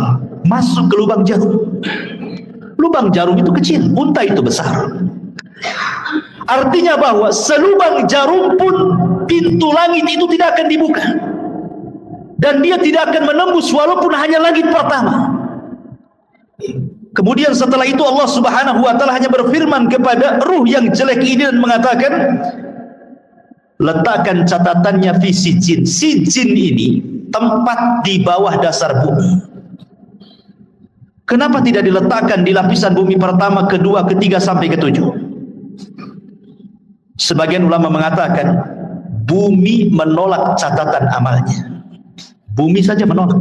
masuk ke lubang jarum? Lubang jarum itu kecil, unta itu besar. Artinya bahwa selubang jarum pun pintu langit itu tidak akan dibuka, dan dia tidak akan menembus walaupun hanya langit pertama. Kemudian setelah itu Allah Subhanahu wa ta'ala hanya berfirman kepada ruh yang jelek ini dan mengatakan, letakkan catatannya fi sijin. Sijin ini tempat di bawah dasar bumi. Kenapa tidak diletakkan di lapisan bumi pertama, kedua, ketiga sampai ketujuh? Sebagian ulama mengatakan bumi menolak catatan amalnya. Bumi saja menolak.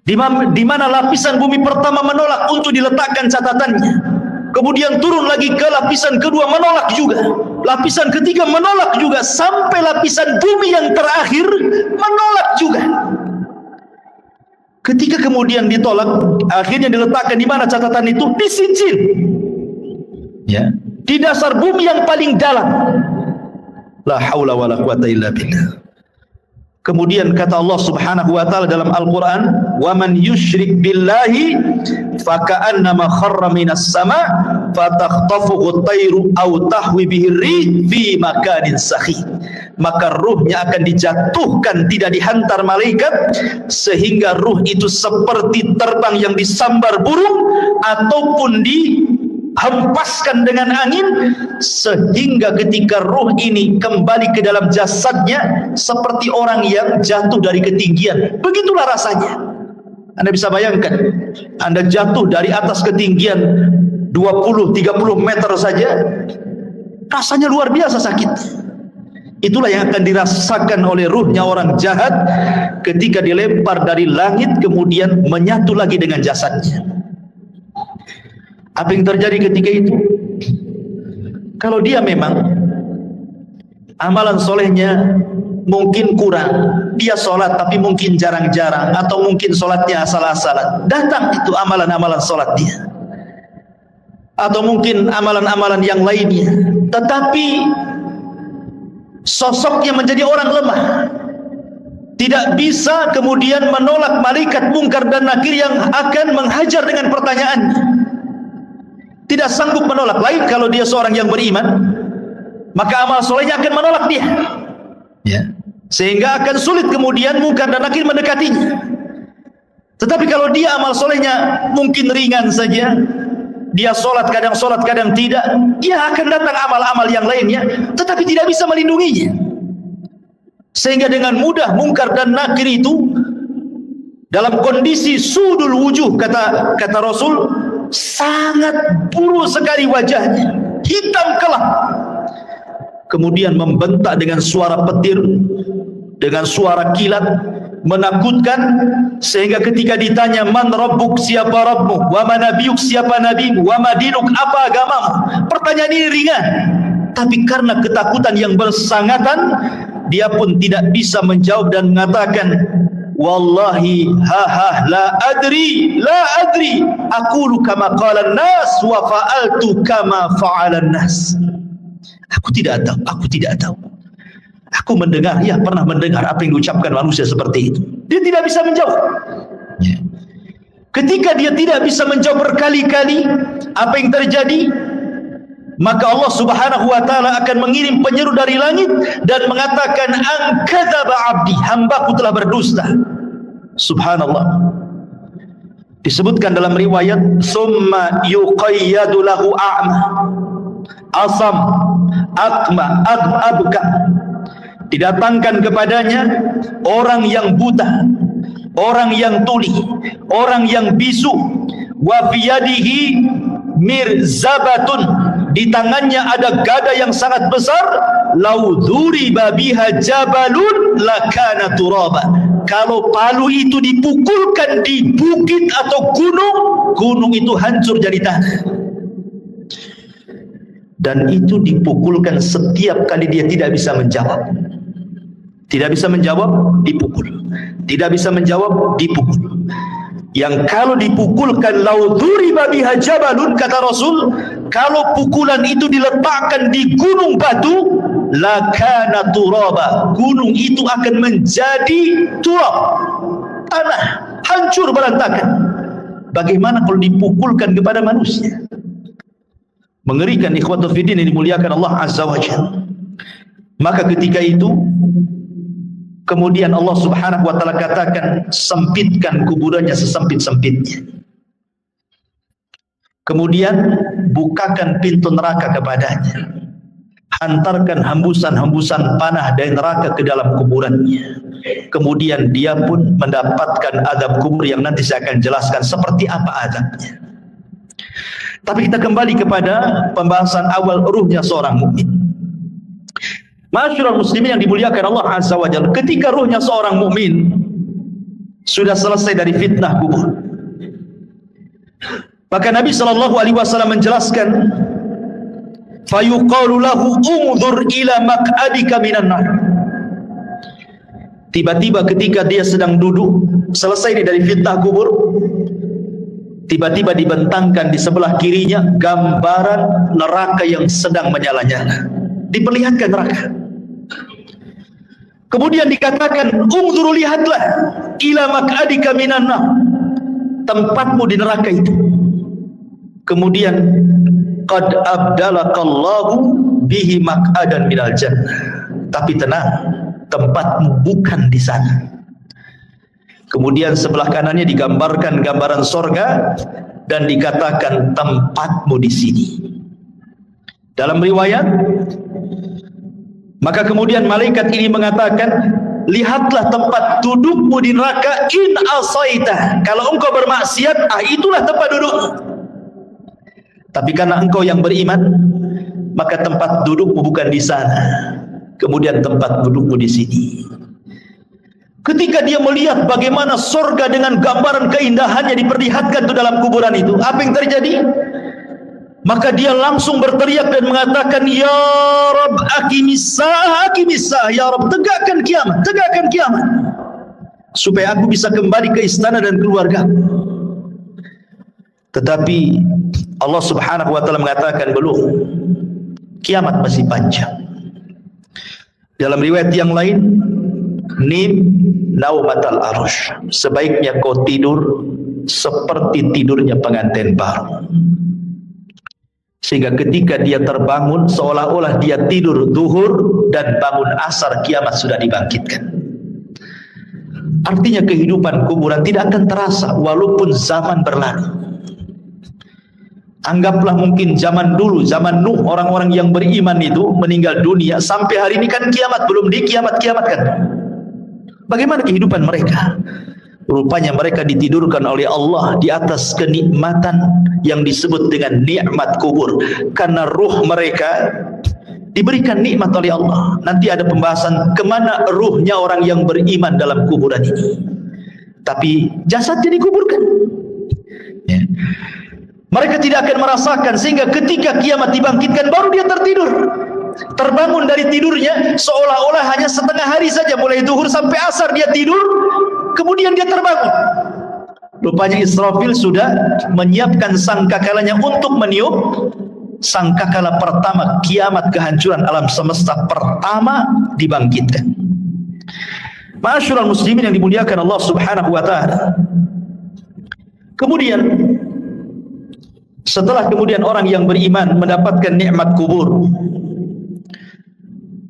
Di mana lapisan bumi pertama menolak untuk diletakkan catatannya, kemudian turun lagi ke lapisan kedua menolak juga, lapisan ketiga menolak juga, sampai lapisan bumi yang terakhir menolak juga. Ketika kemudian ditolak, akhirnya diletakkan di mana catatan itu? Di sijin, ya, di dasar bumi yang paling dalam. La haula wala quwata illa billah. Kemudian kata Allah Subhanahu wa ta'ala dalam Al-Quran, wa man yushrik billahi faka'annama kharra minas sama fatakhtafuhu at-tayru aw tahwi bihi ar-rih fi makanin sahih. Maka ruhnya akan dijatuhkan, tidak dihantar malaikat, sehingga ruh itu seperti terbang yang disambar burung ataupun dihempaskan dengan angin, sehingga ketika ruh ini kembali ke dalam jasadnya seperti orang yang jatuh dari ketinggian. Begitulah rasanya. Anda bisa bayangkan, Anda jatuh dari atas ketinggian 20-30 meter saja, rasanya luar biasa sakit. Itulah yang akan dirasakan oleh ruhnya orang jahat ketika dilempar dari langit kemudian menyatu lagi dengan jasadnya. Apa yang terjadi ketika itu? Kalau dia memang amalan solehnya mungkin kurang, dia sholat tapi mungkin jarang-jarang, atau mungkin sholatnya asal-asalan, datang itu amalan-amalan sholat dia, atau mungkin amalan-amalan yang lainnya, tetapi sosoknya menjadi orang lemah, tidak bisa kemudian menolak malaikat mungkar dan nakir yang akan menghajar dengan pertanyaannya. tidak sanggup menolak. Lain kalau dia seorang yang beriman, maka amal solehnya akan menolak dia, ya, sehingga akan sulit kemudian mungkar dan nakir mendekatinya. Tetapi kalau dia amal solehnya mungkin ringan saja, dia sholat kadang tidak, ya akan datang amal-amal yang lainnya, tetapi tidak bisa melindunginya. Sehingga dengan mudah mungkar dan nakir itu dalam kondisi sudul wujuh, kata Rasul, sangat buruk sekali wajahnya, hitam kelam. Kemudian membentak dengan suara petir, dengan suara kilat, menakutkan, sehingga ketika ditanya man rabbuk, siapa Rabbmu, wa ma nabiyuk, siapa nabimu, wa ma dinuk, apa agamamu, pertanyaan ini ringan, tapi karena ketakutan yang bersangatan, dia pun tidak bisa menjawab dan mengatakan, wallahi la adri aqulu kama qala an-nas wa fa'altu kama fa'ala an-nas. Aku tidak tahu. Aku mendengar, ya pernah mendengar apa yang diucapkan manusia seperti itu. Dia tidak bisa menjawab. Ya. Ketika dia tidak bisa menjawab berkali-kali apa yang terjadi, maka Allah Subhanahu wa taala akan mengirim penyeru dari langit dan mengatakan, an kadzaba abdi, hambaku telah berdusta. Subhanallah. Disebutkan dalam riwayat, summa yuqayyadu lahu a'ma, asam, akma, abka. Didatangkan kepadanya orang yang buta, orang yang tuli, orang yang bisu, wa biyadihi mirzabatun, di tangannya ada gada yang sangat besar, lau dzuriba biha jabalun lakana turaba. Kalau palu itu dipukulkan di bukit atau gunung itu hancur jadi tanah. Dan itu dipukulkan setiap kali dia tidak bisa menjawab. Tidak bisa menjawab, dipukul. Tidak bisa menjawab, dipukul. Yang kalau dipukulkan, lau dzuriba biha jabalun, kata Rasul, kalau pukulan itu diletakkan di gunung batu, lakana turaba, gunung itu akan menjadi turab, tanah, hancur berantakan. Bagaimana kalau dipukulkan kepada manusia? Mengerikan, ikhwatul fiddin yang dimuliakan Allah Azza wa Jalla. Maka ketika itu kemudian Allah Subhanahu wa taala katakan, sempitkan kuburannya sesempit-sempitnya. Kemudian bukakan pintu neraka kepadanya. Hantarkan hembusan-hembusan panah dari neraka ke dalam kuburannya. Kemudian dia pun mendapatkan azab kubur yang nanti saya akan jelaskan seperti apa azabnya. Tapi kita kembali kepada pembahasan awal, ruhnya seorang mukmin. Masyarul muslimin yang dimuliakan Allah Azza wa Jalla, ketika ruhnya seorang mukmin sudah selesai dari fitnah kubur, maka Nabi sallallahu alaihi wasallam menjelaskan, fayuqalu lahu unzur ila maq'adika minan nar. Tiba-tiba ketika dia sedang duduk selesai dari fitnah kubur, tiba-tiba dibentangkan di sebelah kirinya gambaran neraka yang sedang menyala-nyala, diperlihatkan neraka. Kemudian dikatakan, unzuru, lihatlah, ila maq'adika minan nar, tempatmu di neraka itu. Kemudian qad abdalakallahu bihi maq'adan minal jannah, tapi tenang, tempatmu bukan di sana. Kemudian sebelah kanannya digambarkan gambaran sorga dan dikatakan tempatmu di sini. Dalam riwayat, maka kemudian malaikat ini mengatakan, lihatlah tempat dudukmu di neraka, in asaita, kalau engkau bermaksiat, itulah tempat dudukmu. Tapi karena engkau yang beriman, maka tempat dudukmu bukan di sana. Kemudian tempat dudukmu di sini. Ketika dia melihat bagaimana surga dengan gambaran keindahannya diperlihatkan itu dalam kuburan itu, apa yang terjadi? Maka dia langsung berteriak dan mengatakan, ya Rabb, aqimisah, ya Rabb, tegakkan kiamat, supaya aku bisa kembali ke istana dan keluarga. Tetapi Allah Subhanahu wa taala mengatakan, belum, kiamat masih panjang. Dalam riwayat yang lain, nim naumatal arush, sebaiknya kau tidur seperti tidurnya pengantin baru. Sehingga ketika dia terbangun seolah-olah dia tidur zuhur dan bangun asar, kiamat sudah dibangkitkan. Artinya kehidupan kuburan tidak akan terasa walaupun zaman berlalu. Anggaplah mungkin zaman dulu, zaman Nuh, orang-orang yang beriman itu meninggal dunia, sampai hari ini kan kiamat belum dikiamat-kiamatkan. Bagaimana kehidupan mereka? Rupanya mereka ditidurkan oleh Allah di atas kenikmatan yang disebut dengan nikmat kubur, karena ruh mereka diberikan nikmat oleh Allah. Nanti ada pembahasan kemana ruhnya orang yang beriman dalam kuburan ini. Tapi jasadnya dikuburkan. Ya. Mereka tidak akan merasakan, sehingga ketika kiamat dibangkitkan baru dia tertidur. Terbangun dari tidurnya seolah-olah hanya setengah hari saja, mulai zuhur sampai asar dia tidur, kemudian dia terbangun. Rupanya Israfil sudah menyiapkan sangkakalanya untuk meniup sangkakala pertama kiamat, kehancuran alam semesta pertama dibangkitkan. Ma'asyiral muslimin yang dimuliakan Allah Subhanahu wa taala. Kemudian setelah orang yang beriman mendapatkan nikmat kubur,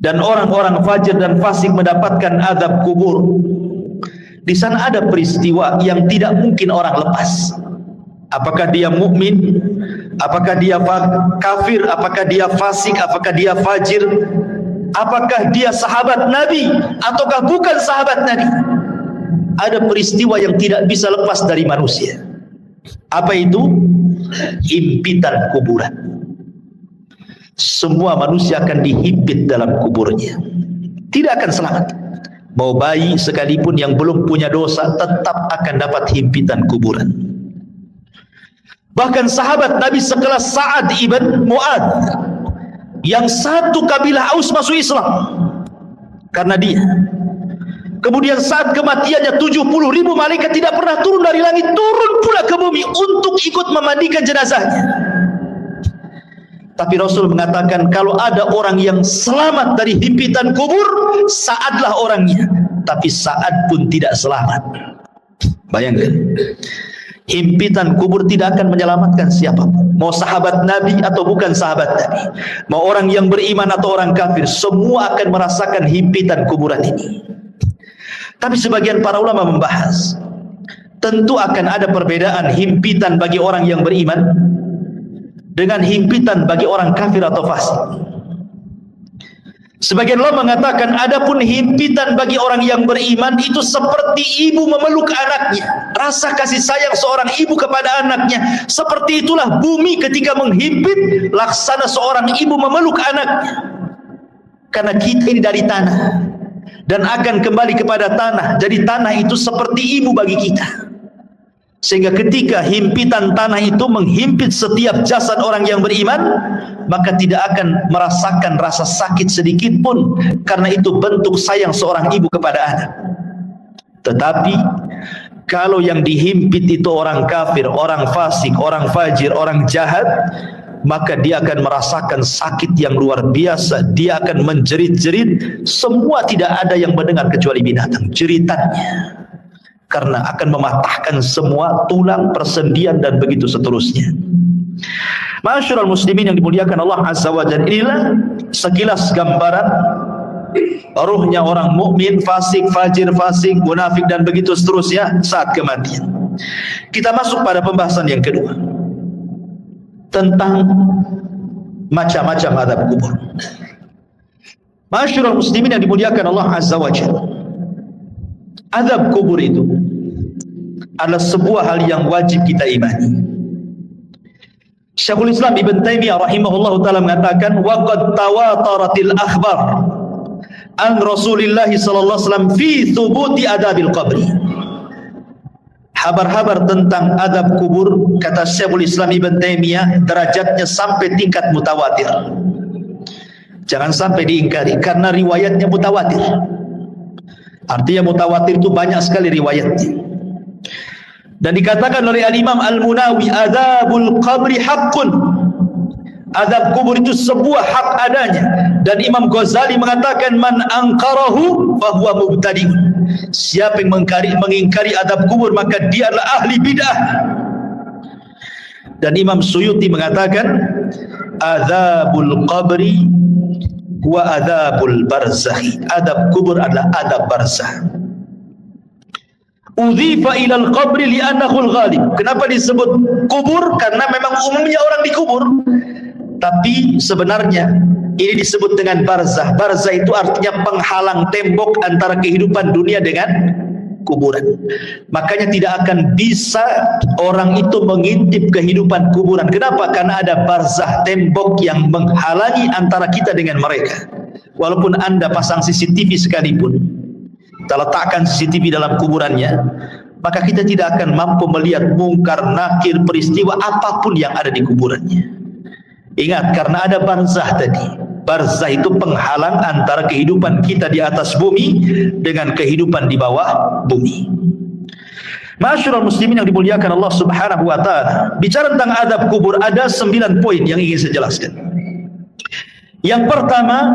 dan orang-orang fajir dan fasik mendapatkan azab kubur, di sana ada peristiwa yang tidak mungkin orang lepas. Apakah dia mukmin, apakah dia kafir, apakah dia fasik, apakah dia fajir, apakah dia sahabat Nabi ataukah bukan sahabat Nabi, ada peristiwa yang tidak bisa lepas dari manusia. Apa itu? Himpitan kuburan. Semua manusia akan dihimpit dalam kuburnya, tidak akan selamat. Mau bayi sekalipun yang belum punya dosa tetap akan dapat himpitan kuburan. Bahkan sahabat Nabi sekelas Sa'ad ibn Mu'adz, yang satu kabilah Aus masuk Islam karena dia. Kemudian saat kematiannya 70.000 malaikat tidak pernah turun dari langit, turun pula ke bumi untuk ikut memandikan jenazahnya. Tapi Rasul mengatakan, kalau ada orang yang selamat dari himpitan kubur, Sa'adlah orangnya. Tapi Sa'ad pun tidak selamat. Bayangkan, himpitan kubur tidak akan menyelamatkan siapapun, mau sahabat Nabi atau bukan sahabat Nabi, mau orang yang beriman atau orang kafir, semua akan merasakan himpitan kuburan ini. Tapi sebagian para ulama membahas, tentu akan ada perbedaan himpitan bagi orang yang beriman dengan himpitan bagi orang kafir atau fasik. Sebagian ulama mengatakan, adapun himpitan bagi orang yang beriman itu seperti ibu memeluk anaknya. Rasa kasih sayang seorang ibu kepada anaknya, seperti itulah bumi ketika menghimpit, laksana seorang ibu memeluk anaknya. Karena kita ini dari tanah dan akan kembali kepada tanah. Jadi tanah itu seperti ibu bagi kita. Sehingga ketika himpitan tanah itu menghimpit setiap jasad orang yang beriman, maka tidak akan merasakan rasa sakit sedikit pun, karena itu bentuk sayang seorang ibu kepada anak. Tetapi kalau yang dihimpit itu orang kafir, orang fasik, orang fajir, orang jahat, maka dia akan merasakan sakit yang luar biasa. Dia akan menjerit-jerit, semua tidak ada yang mendengar kecuali binatang jeritannya, karena akan mematahkan semua tulang, persendian dan begitu seterusnya. Ma'asyiral muslimin yang dimuliakan Allah Azza wa Jalla, inilah sekilas gambaran ruhnya orang mukmin, fasik, fajir, fasik, munafik dan begitu seterusnya saat kematian. Kita masuk pada pembahasan yang kedua tentang macam-macam azab kubur. Ma'asyiral muslimin yang dimuliakan Allah Azza wa Jalla, azab kubur itu adalah sebuah hal yang wajib kita imani. Syekhul Islam Ibn Taimiyah rahimahullahu ta'ala mengatakan, wa qad tawataratil akhbar an Rasulillah sallallahu alaihi wasallam fi thubuti adabil qabri. Habar-habar tentang adab kubur, kata Syekhul Islam Ibn Taimiyah, derajatnya sampai tingkat mutawatir. Jangan sampai diingkari, karena riwayatnya mutawatir. Artinya mutawatir itu banyak sekali riwayatnya. Dan dikatakan oleh Al-Imam Al-Munawi, adzabul qabri haqqun. Azab kubur itu sebuah hak adanya. Dan Imam Ghazali mengatakan, man angkarahu fahuwa mubtadi'un. Siapa yang mengingkari azab kubur, maka dia adalah ahli bid'ah. Dan Imam Suyuti mengatakan, adzabul qabri wa adzabul barzakh. Adab kubur adalah adab barzakh. Udhifa ilal qabri li'annahu al-ghalib. Kenapa disebut kubur? Karena memang umumnya orang dikubur. Tapi sebenarnya ini disebut dengan barzah. Barzah itu artinya penghalang tembok antara kehidupan dunia dengan kuburan. Makanya tidak akan bisa orang itu mengintip kehidupan kuburan. Kenapa? Karena ada barzah, tembok yang menghalangi antara kita dengan mereka. Walaupun Anda pasang CCTV sekalipun, kita letakkan CCTV dalam kuburannya, maka kita tidak akan mampu melihat mungkar, nakir, peristiwa apapun yang ada di kuburannya. Ingat, karena ada barzah tadi. Barzah itu penghalang antara kehidupan kita di atas bumi dengan kehidupan di bawah bumi. Ma'asyiral muslimin yang dimuliakan Allah Subhanahu wa taala, bicara tentang adab kubur ada 9 poin yang ingin saya jelaskan. Yang pertama,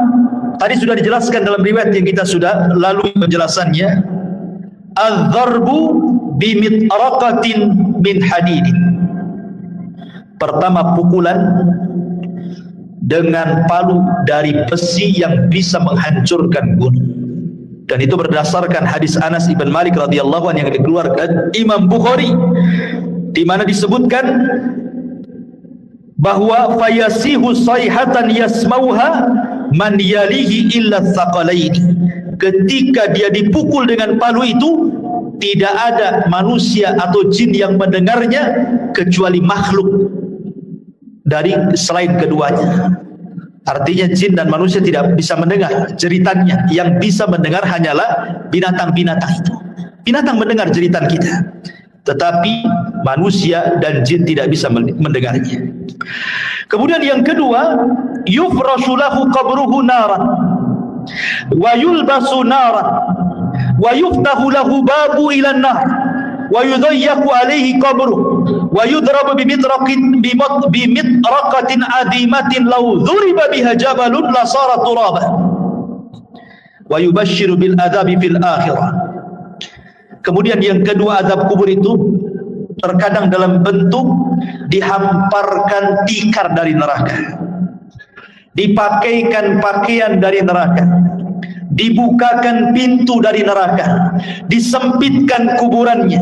tadi sudah dijelaskan dalam riwayat yang kita sudah lalui penjelasannya. Az-zarbu bimitraqatin min hadidin. Pertama, pukulan dengan palu dari besi yang bisa menghancurkan gunung. Dan itu berdasarkan hadis Anas ibn Malik radhiyallahu anhu yang dikeluarkan Imam Bukhari, di mana disebutkan bahwa fayasihu sayhatan yasmauha man yalihi illa tsaqalaini. Ketika dia dipukul dengan palu itu, tidak ada manusia atau jin yang mendengarnya kecuali makhluk dari selain keduanya. Artinya jin dan manusia tidak bisa mendengar jeritannya. Yang bisa mendengar hanyalah binatang-binatang itu. Binatang mendengar jeritan kita, tetapi manusia dan jin tidak bisa mendengarnya. Kemudian yang kedua, yufrashu lahu qabruhu naran wa yulbasu naran wa yuftahu lahu babu ila an-nar wa yudayyaku alaihi qabruhu wa yudrabu bimitraqatin adimatin law dhuriba biha jabalun la sara turaba wa yubashshiru bil adzabi fil akhirah. Kemudian yang kedua, azab kubur itu terkadang dalam bentuk dihamparkan tikar dari neraka, dipakaikan pakaian dari neraka, dibukakan pintu dari neraka, disempitkan kuburannya,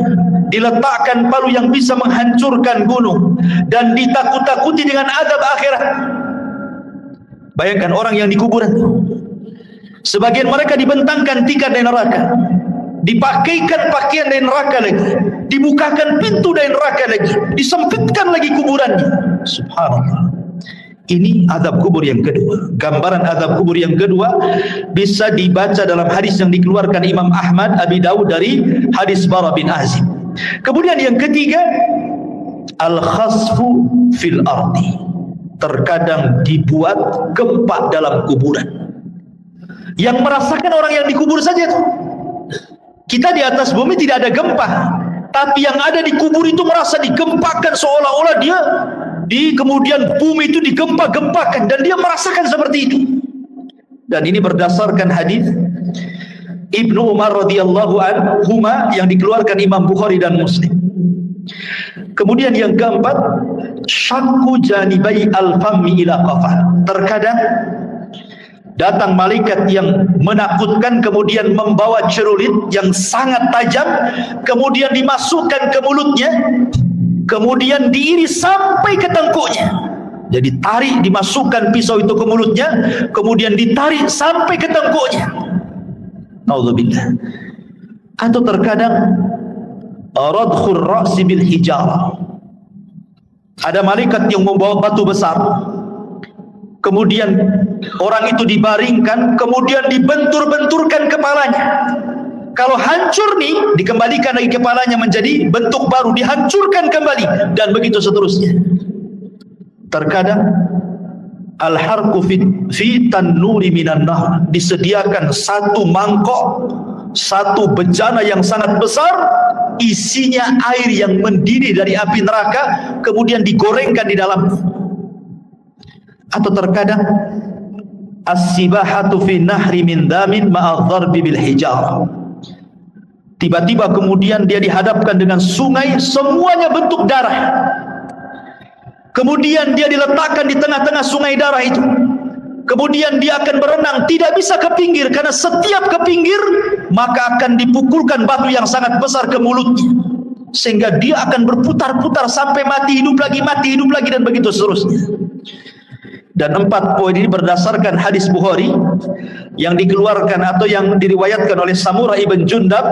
diletakkan palu yang bisa menghancurkan gunung, dan ditakut-takuti dengan azab akhirat. Bayangkan orang yang di kuburan, sebagian mereka dibentangkan tikar dari neraka, dipakaikan pakaian dari neraka lagi, dibukakan pintu dari neraka lagi, disempitkan lagi kuburannya. Subhanallah. Ini azab kubur yang kedua. Gambaran azab kubur yang kedua bisa dibaca dalam hadis yang dikeluarkan Imam Ahmad, Abi Dawud dari hadis Bara bin Azib. Kemudian yang ketiga, al-khasfu fil ardi. Terkadang dibuat gempa dalam kuburan. Yang merasakan orang yang dikubur saja itu. Kita di atas bumi tidak ada gempa, tapi yang ada di kubur itu merasa digempakan, seolah-olah dia kemudian bumi itu digempa-gempakan, dan dia merasakan seperti itu. Dan ini berdasarkan hadis Ibnu Umar radhiyallahu anhuma yang dikeluarkan Imam Bukhari dan Muslim. Kemudian yang keempat, syakku janibai al-fammi ila qafah. Terkadang datang malaikat yang menakutkan, kemudian membawa cerulit yang sangat tajam, kemudian dimasukkan ke mulutnya, kemudian diiris sampai ke tengkuknya. Jadi tarik, dimasukkan pisau itu ke mulutnya, kemudian ditarik sampai ke tengkuknya. Naudzubillah. Atau terkadang radkhur ra'si bil hijarah. Ada malaikat yang membawa batu besar, kemudian orang itu dibaringkan, kemudian dibentur-benturkan kepalanya. Kalau hancur nih, dikembalikan lagi kepalanya menjadi bentuk baru, dihancurkan kembali, dan begitu seterusnya. Terkadang al-harqu fi tannuri minan nar, disediakan satu mangkok, satu bejana yang sangat besar, isinya air yang mendidih dari api neraka, kemudian digorengkan di dalamnya. Atau terkadang as-sibahatu fi nahri min damin ma'adh-dharbi bil hijarah. Tiba-tiba kemudian dia dihadapkan dengan sungai, semuanya bentuk darah. Kemudian dia diletakkan di tengah-tengah sungai darah itu. Kemudian dia akan berenang, tidak bisa ke pinggir, karena setiap ke pinggir maka akan dipukulkan batu yang sangat besar ke mulutnya, sehingga dia akan berputar-putar sampai mati hidup lagi, dan begitu seterusnya. Dan 4 poin ini berdasarkan hadis Bukhari yang dikeluarkan atau yang diriwayatkan oleh Samurah ibn Jundab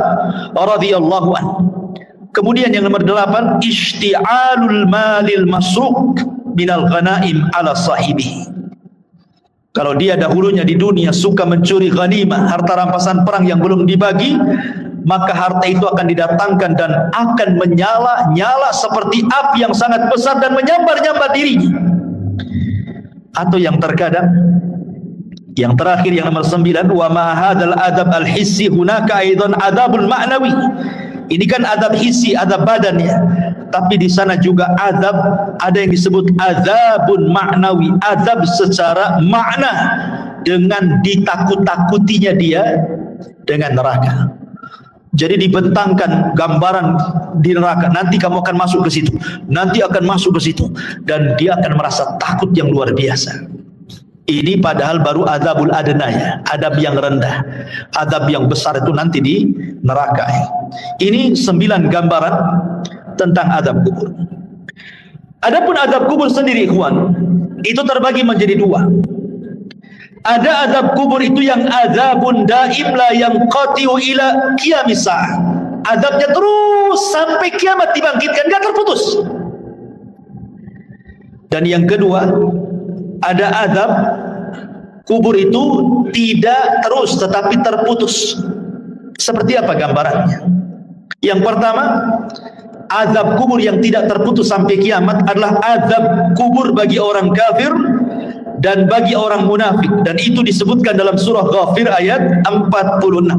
radhiyallahu anhu. Kemudian yang nomor 8, ishti'alul malil masruq minal ghanaim ala sahibi. Kalau dia dahulunya di dunia suka mencuri ghanimah, harta rampasan perang yang belum dibagi, maka harta itu akan didatangkan dan akan menyala-nyala seperti api yang sangat besar dan menyambar-nyambar dirinya. Atau yang terkadang, yang terakhir yang nomor 9, wa ma hadzal adab al-hissi hunaka aidan adabul ma'nawi. Ini kan adab hissi, adab badan ya. Tapi di sana juga adab, ada yang disebut adabun ma'nawi, adab secara makna, dengan ditakut-takutinya dia dengan neraka. Jadi dibentangkan gambaran di neraka, nanti kamu akan masuk ke situ, nanti akan masuk ke situ, dan dia akan merasa takut yang luar biasa. Ini padahal baru adabul adna ya, adab yang rendah. Adab yang besar itu nanti di neraka. Ini 9 gambaran tentang adab kubur. Adapun adab kubur sendiri ikhwan, itu terbagi menjadi 2. Ada adab kubur itu yang adabun daim la yanqati'u ila qiyamis sa'ah. Adabnya terus sampai kiamat dibangkitkan, enggak terputus. Dan yang kedua, ada adab kubur itu tidak terus tetapi terputus. Seperti apa gambarannya? Yang pertama, azab kubur yang tidak terputus sampai kiamat adalah azab kubur bagi orang kafir dan bagi orang munafik, dan itu disebutkan dalam surah Ghafir ayat 46.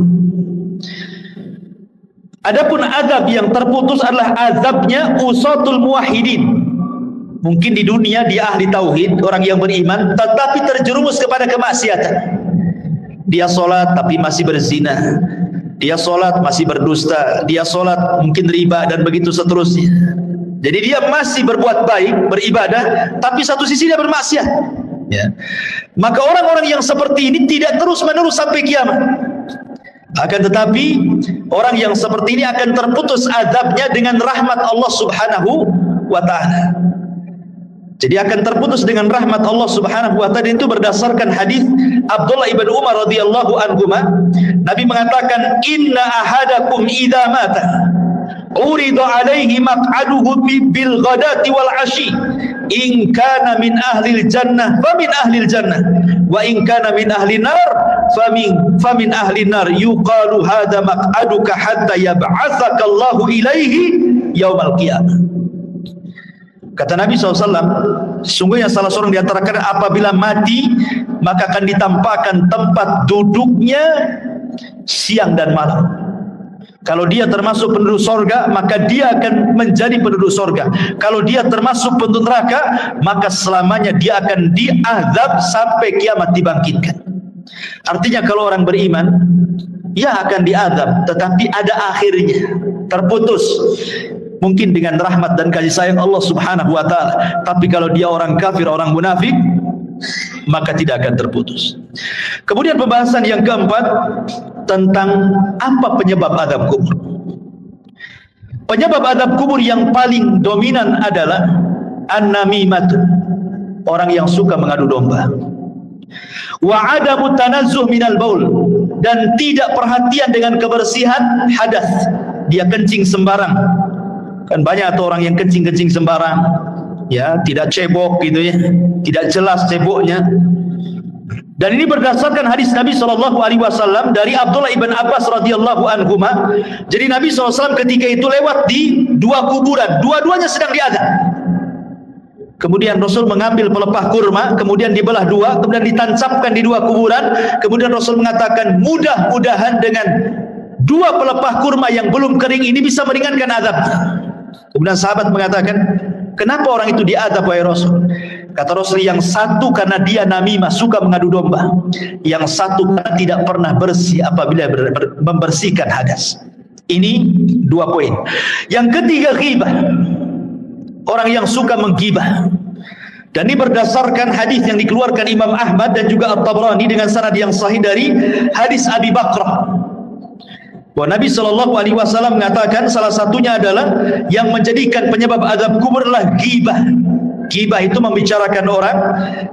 Adapun azab yang terputus adalah azabnya usatul muwahhidin. Mungkin di dunia dia ahli tauhid, orang yang beriman, tetapi terjerumus kepada kemaksiatan. Dia sholat tapi masih berzina, dia sholat masih berdusta, dia sholat mungkin riba, dan begitu seterusnya. Jadi dia masih berbuat baik, beribadah, tapi satu sisi dia bermaksiat ya. Maka orang-orang yang seperti ini tidak terus-menerus sampai kiamat. Akan tetapi orang yang seperti ini akan terputus azabnya dengan rahmat Allah Subhanahu wa ta'ala. Jadi akan terputus dengan rahmat Allah Subhanahu wa ta'ala. Itu berdasarkan hadis Abdullah ibn Umar radhiyallahu anhuma. Nabi mengatakan, inna ahadakum idza mata urida alaihi maq'aduhu bil ghadati wal ashi, in kana min ahlil jannah famin ahlil jannah, wa in kana min ahlin nar famin ahlin nar, yuqalu hadza maq'aduka hatta yab'atsaka Allahu ilaihi yaumal qiyamah. Kata Nabi SAW, sesungguhnya salah seorang di antara kalian apabila mati, maka akan ditampakkan tempat duduknya siang dan malam. Kalau dia termasuk penduduk sorga, maka dia akan menjadi penduduk sorga. Kalau dia termasuk penduduk neraka, maka selamanya dia akan diazab sampai kiamat dibangkitkan. Artinya kalau orang beriman, ya akan diazab, tetapi ada akhirnya, terputus. Mungkin dengan rahmat dan kasih sayang Allah Subhanahu wa ta'ala. Tapi kalau dia orang kafir, orang munafik, maka tidak akan terputus. Kemudian pembahasan yang keempat tentang apa penyebab azab kubur. Penyebab azab kubur yang paling dominan adalah an-namimat, orang yang suka mengadu domba. Wa adamu tanazzuh minal baul, dan tidak perhatian dengan kebersihan hadas. Dia kencing sembarang. Kan banyak tuh orang yang kencing-kencing sembarang, ya, tidak cebok gitu ya, tidak jelas ceboknya. Dan ini berdasarkan hadis Nabi SAW dari Abdullah ibn Abbas radhiyallahu anhuma. Jadi Nabi SAW ketika itu lewat di 2 kuburan, dua-duanya sedang diazab. Kemudian Rasul mengambil pelepah kurma, kemudian dibelah 2, kemudian ditancapkan di 2 kuburan. Kemudian Rasul mengatakan, mudah-mudahan dengan 2 pelepah kurma yang belum kering ini bisa meringankan azabnya. Kemudian sahabat mengatakan, kenapa orang itu diazab wahai Rasul? Kata Rasul, yang satu karena dia namimah, suka mengadu domba. Yang satu karena tidak pernah bersih apabila membersihkan hadas. Ini 2 poin. Yang ketiga, ghibah. Orang yang suka menggibah. Dan ini berdasarkan hadis yang dikeluarkan Imam Ahmad dan juga At-Tabrani dengan sanad yang sahih dari hadis Abi Bakrah. Bahwa Nabi SAW mengatakan salah satunya adalah yang menjadikan penyebab azab kubur adalah ghibah. Ghibah itu membicarakan orang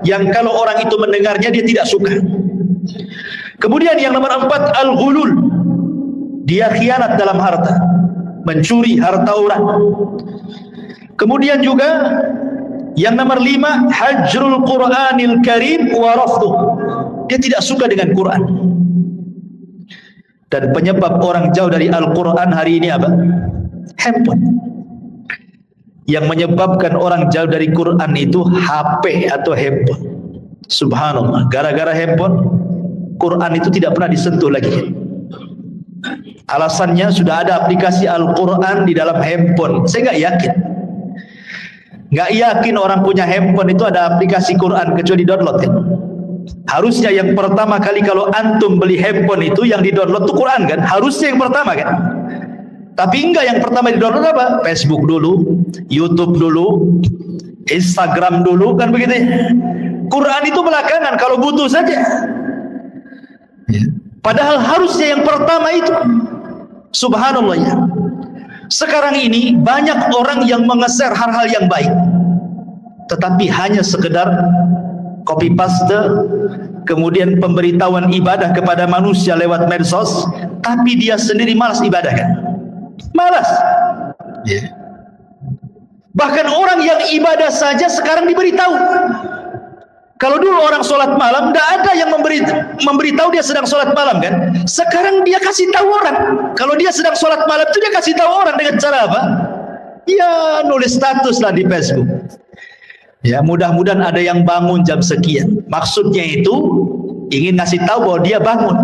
yang kalau orang itu mendengarnya dia tidak suka. Kemudian yang nomor 4, al-ghulul. Dia khianat dalam harta, mencuri harta orang. Kemudian juga yang nomor 5, hajrul Qur'anil Karim wa rafduh. Dia tidak suka dengan Quran. Dan penyebab orang jauh dari Al-Quran hari ini apa? Handphone. Yang menyebabkan orang jauh dari Quran itu HP atau handphone. Subhanallah, gara-gara handphone Quran itu tidak pernah disentuh lagi. Alasannya sudah ada aplikasi Al-Quran di dalam handphone. Saya nggak yakin orang punya handphone itu ada aplikasi Quran kecuali download kan? Harusnya yang pertama kali kalau antum beli handphone itu yang di download itu Quran kan? Harusnya yang pertama kan? Tapi enggak, yang pertama di download apa? Facebook dulu, YouTube dulu, Instagram dulu, kan begitu ya? Quran itu belakangan kalau butuh saja. Padahal harusnya yang pertama itu. Subhanallah ya. Sekarang ini banyak orang yang mengeser hal-hal yang baik, tetapi hanya sekedar copy paste, kemudian pemberitahuan ibadah kepada manusia lewat medsos, tapi dia sendiri malas ibadah kan? Malas. Bahkan orang yang ibadah saja sekarang diberitahu. Kalau dulu orang sholat malam, tidak ada yang memberitahu dia sedang sholat malam kan? Sekarang dia kasih tahu orang. Kalau dia sedang sholat malam itu dia kasih tahu orang dengan cara apa? Ya nulis status lah di Facebook. Ya mudah-mudahan ada yang bangun jam sekian. Maksudnya itu ingin ngasih tahu bahwa dia bangun.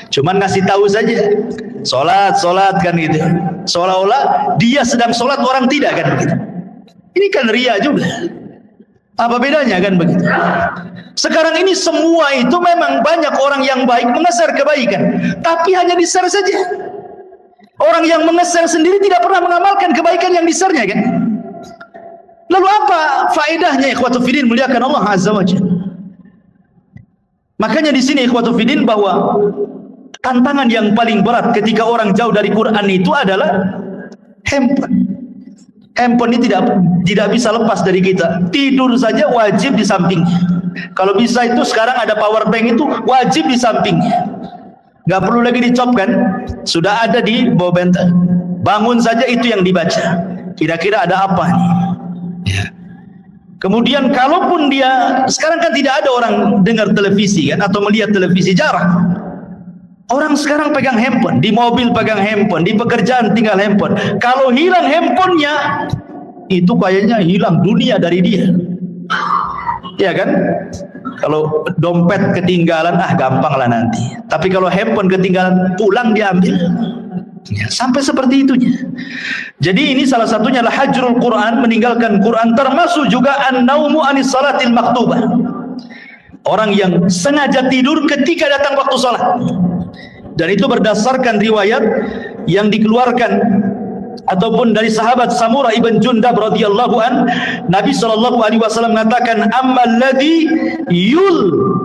Cuman ngasih tahu saja. Sholat kan gitu. Seolah-olah dia sedang sholat, orang tidak kan begitu. Ini kan ria juga. Apa bedanya kan begitu? Sekarang ini semua itu memang banyak orang yang baik mengeser kebaikan, tapi hanya di-share saja. Orang yang mengeser sendiri tidak pernah mengamalkan kebaikan yang di-share-nya kan? Lalu apa faedahnya ikhwatu fiddin muliakan Allah Azza wa Jalla? Makanya di sini ikhwatu fiddin bahwa tantangan yang paling berat ketika orang jauh dari Quran itu adalah handphone. Handphone ini tidak bisa lepas dari kita. Tidur saja wajib di sampingnya. Kalau bisa itu sekarang ada power bank itu wajib di sampingnya. Nggak perlu lagi dicopkan, sudah ada di bawah bantal. Bangun saja itu yang dibaca. Kira-kira ada apa nih? Ya. Kemudian kalaupun dia sekarang kan tidak ada orang dengar televisi kan atau melihat televisi, jarang. Orang sekarang pegang handphone, di mobil pegang handphone, di pekerjaan tinggal handphone. Kalau hilang handphonenya, itu kayaknya hilang dunia dari dia. Ya kan? Kalau dompet ketinggalan, gampang lah nanti. Tapi kalau handphone ketinggalan, pulang diambil. Ya, sampai seperti itunya. Jadi ini salah satunya adalah hajrul Quran, meninggalkan Quran, termasuk juga an-naumu anis salatil maktubah. Orang yang sengaja tidur ketika datang waktu salat. Dan itu berdasarkan riwayat yang dikeluarkan ataupun dari sahabat Samurah ibn Jundab radhiyallahu an, Nabi SAW mengatakan ammal ladzi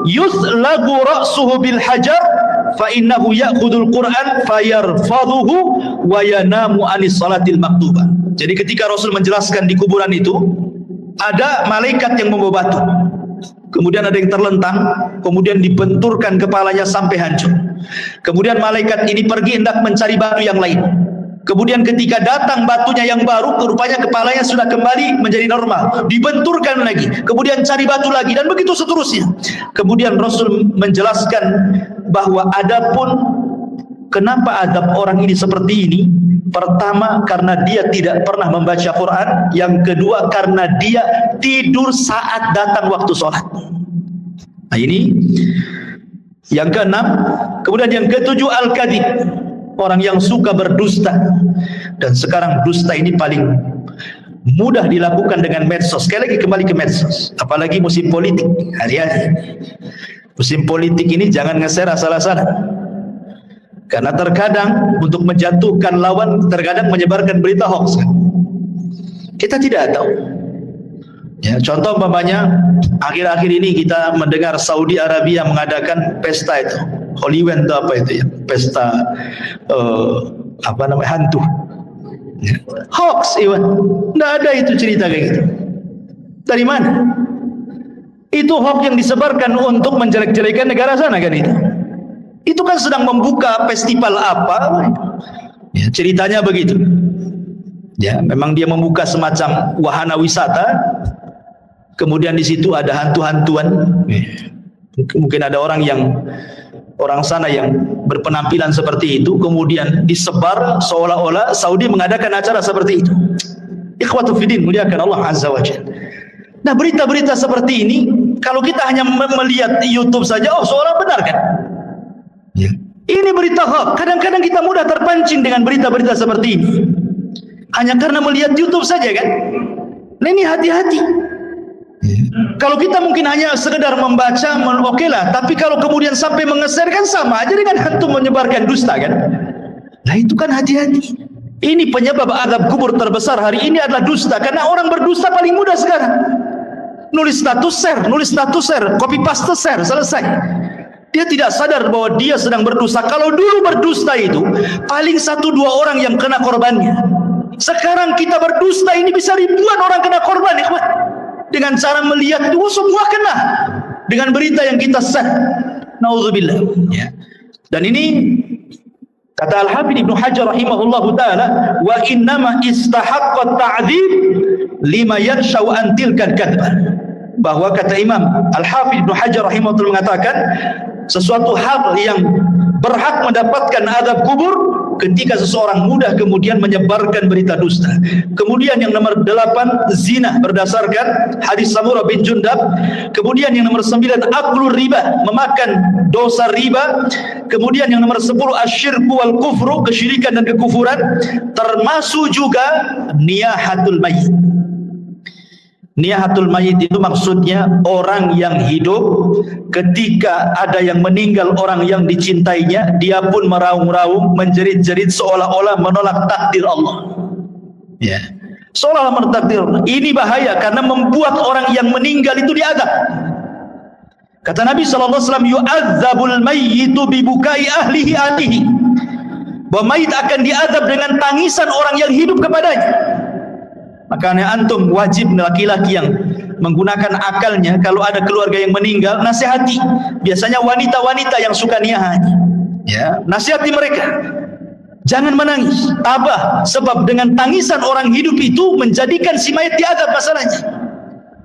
yuslagu ra'suhu bil hajar fa innahu ya'khudul Qur'an fayarfadhuhu wa yanamu anis salatil maktubah. Jadi ketika Rasul menjelaskan di kuburan itu ada malaikat yang membawa batu. Kemudian ada yang terlentang, kemudian dibenturkan kepalanya sampai hancur. Kemudian malaikat ini pergi hendak mencari batu yang lain. Kemudian ketika datang batunya yang baru, rupanya kepalanya sudah kembali menjadi normal. Dibenturkan lagi, kemudian cari batu lagi, dan begitu seterusnya. Kemudian Rasul menjelaskan bahwa adapun kenapa adab orang ini seperti ini, pertama karena dia tidak pernah membaca Quran, yang kedua karena dia tidur saat datang waktu sholat. Nah ini yang keenam. Kemudian yang ketujuh al-kadhib, orang yang suka berdusta. Dan sekarang dusta ini paling mudah dilakukan dengan medsos. Sekali lagi kembali ke medsos, apalagi musim politik. Hari-hari musim politik ini jangan nge-share asal-asalan. Karena terkadang untuk menjatuhkan lawan, terkadang menyebarkan berita hoax. Kita tidak tahu. Ya, contoh umpamanya akhir-akhir ini kita mendengar Saudi Arabia mengadakan pesta itu, Holyland itu apa itu ya, pesta hantu. Ya. Hoax, Iwan. Tidak ada itu cerita kayak gitu. Dari mana? Itu hoax yang disebarkan untuk menjelek-jelekan negara sana kan itu. Itu kan sedang membuka festival apa? Ya, ceritanya begitu. Ya, memang dia membuka semacam wahana wisata. Kemudian di situ ada hantu-hantuan. Mungkin ada orang sana yang berpenampilan seperti itu, kemudian disebar seolah-olah Saudi mengadakan acara seperti itu. Ikhwatu fiddin, muliakan Allah Azza wa Jalla. Nah, berita-berita seperti ini kalau kita hanya melihat YouTube saja, oh seolah benar kan? Ya. Ini berita hoax. Kadang-kadang kita mudah terpancing dengan berita-berita seperti ini. Hanya karena melihat YouTube saja kan? Nah, ini hati-hati. Kalau kita mungkin hanya sekedar membaca, oke lah. Tapi kalau kemudian sampai mengeser kan sama aja dengan hantu menyebarkan dusta kan? Nah itu kan hati-hati. Ini penyebab azab kubur terbesar hari ini adalah dusta. Karena orang berdusta paling mudah sekarang. Nulis status share, copy paste share, selesai. Dia tidak sadar bahwa dia sedang berdusta. Kalau dulu berdusta itu paling 1-2 orang yang kena korbannya. Sekarang kita berdusta ini bisa ribuan orang kena korban, ikhwan. Dengan cara melihat itu semua kena dengan berita yang kita share. Nauzubillah. Ya. Dan ini kata Al-Hafidz Ibnu Hajar rahimahullahu taala, wa innama istahaqqa ta'dzib lima yanshau an tilka kadzbah. Bahwa kata Imam Al-Hafidz Ibnu Hajar rahimahullah mengatakan sesuatu hal yang berhak mendapatkan azab kubur ketika seseorang mudah kemudian menyebarkan berita dusta. Kemudian yang nomor 8 zina berdasarkan hadis Samurah bin Jundab. Kemudian yang nomor 9 aklur riba, memakan dosa riba. Kemudian yang nomor 10 asyirku wal kufru, kesyirikan dan kekufuran. Termasuk juga niyahatul mayyit. Niyahatul mayyit itu maksudnya orang yang hidup ketika ada yang meninggal orang yang dicintainya, dia pun meraung-raung, menjerit-jerit seolah-olah menolak takdir Allah. Ya, seolah menolak takdir Allah. Ini bahaya karena membuat orang yang meninggal itu diazab. Kata Nabi sallallahu alaihi wasallam, yu'adzabul mayyitu bibukai ahlihi. Bahwa mayit akan diazab dengan tangisan orang yang hidup kepadanya. Makanya antum wajib laki-laki yang menggunakan akalnya, kalau ada keluarga yang meninggal, nasihati. Biasanya wanita-wanita yang suka niyahan, ya, nasihati mereka. Jangan menangis, tabah, sebab dengan tangisan orang hidup itu menjadikan si mayat diazab masalahnya.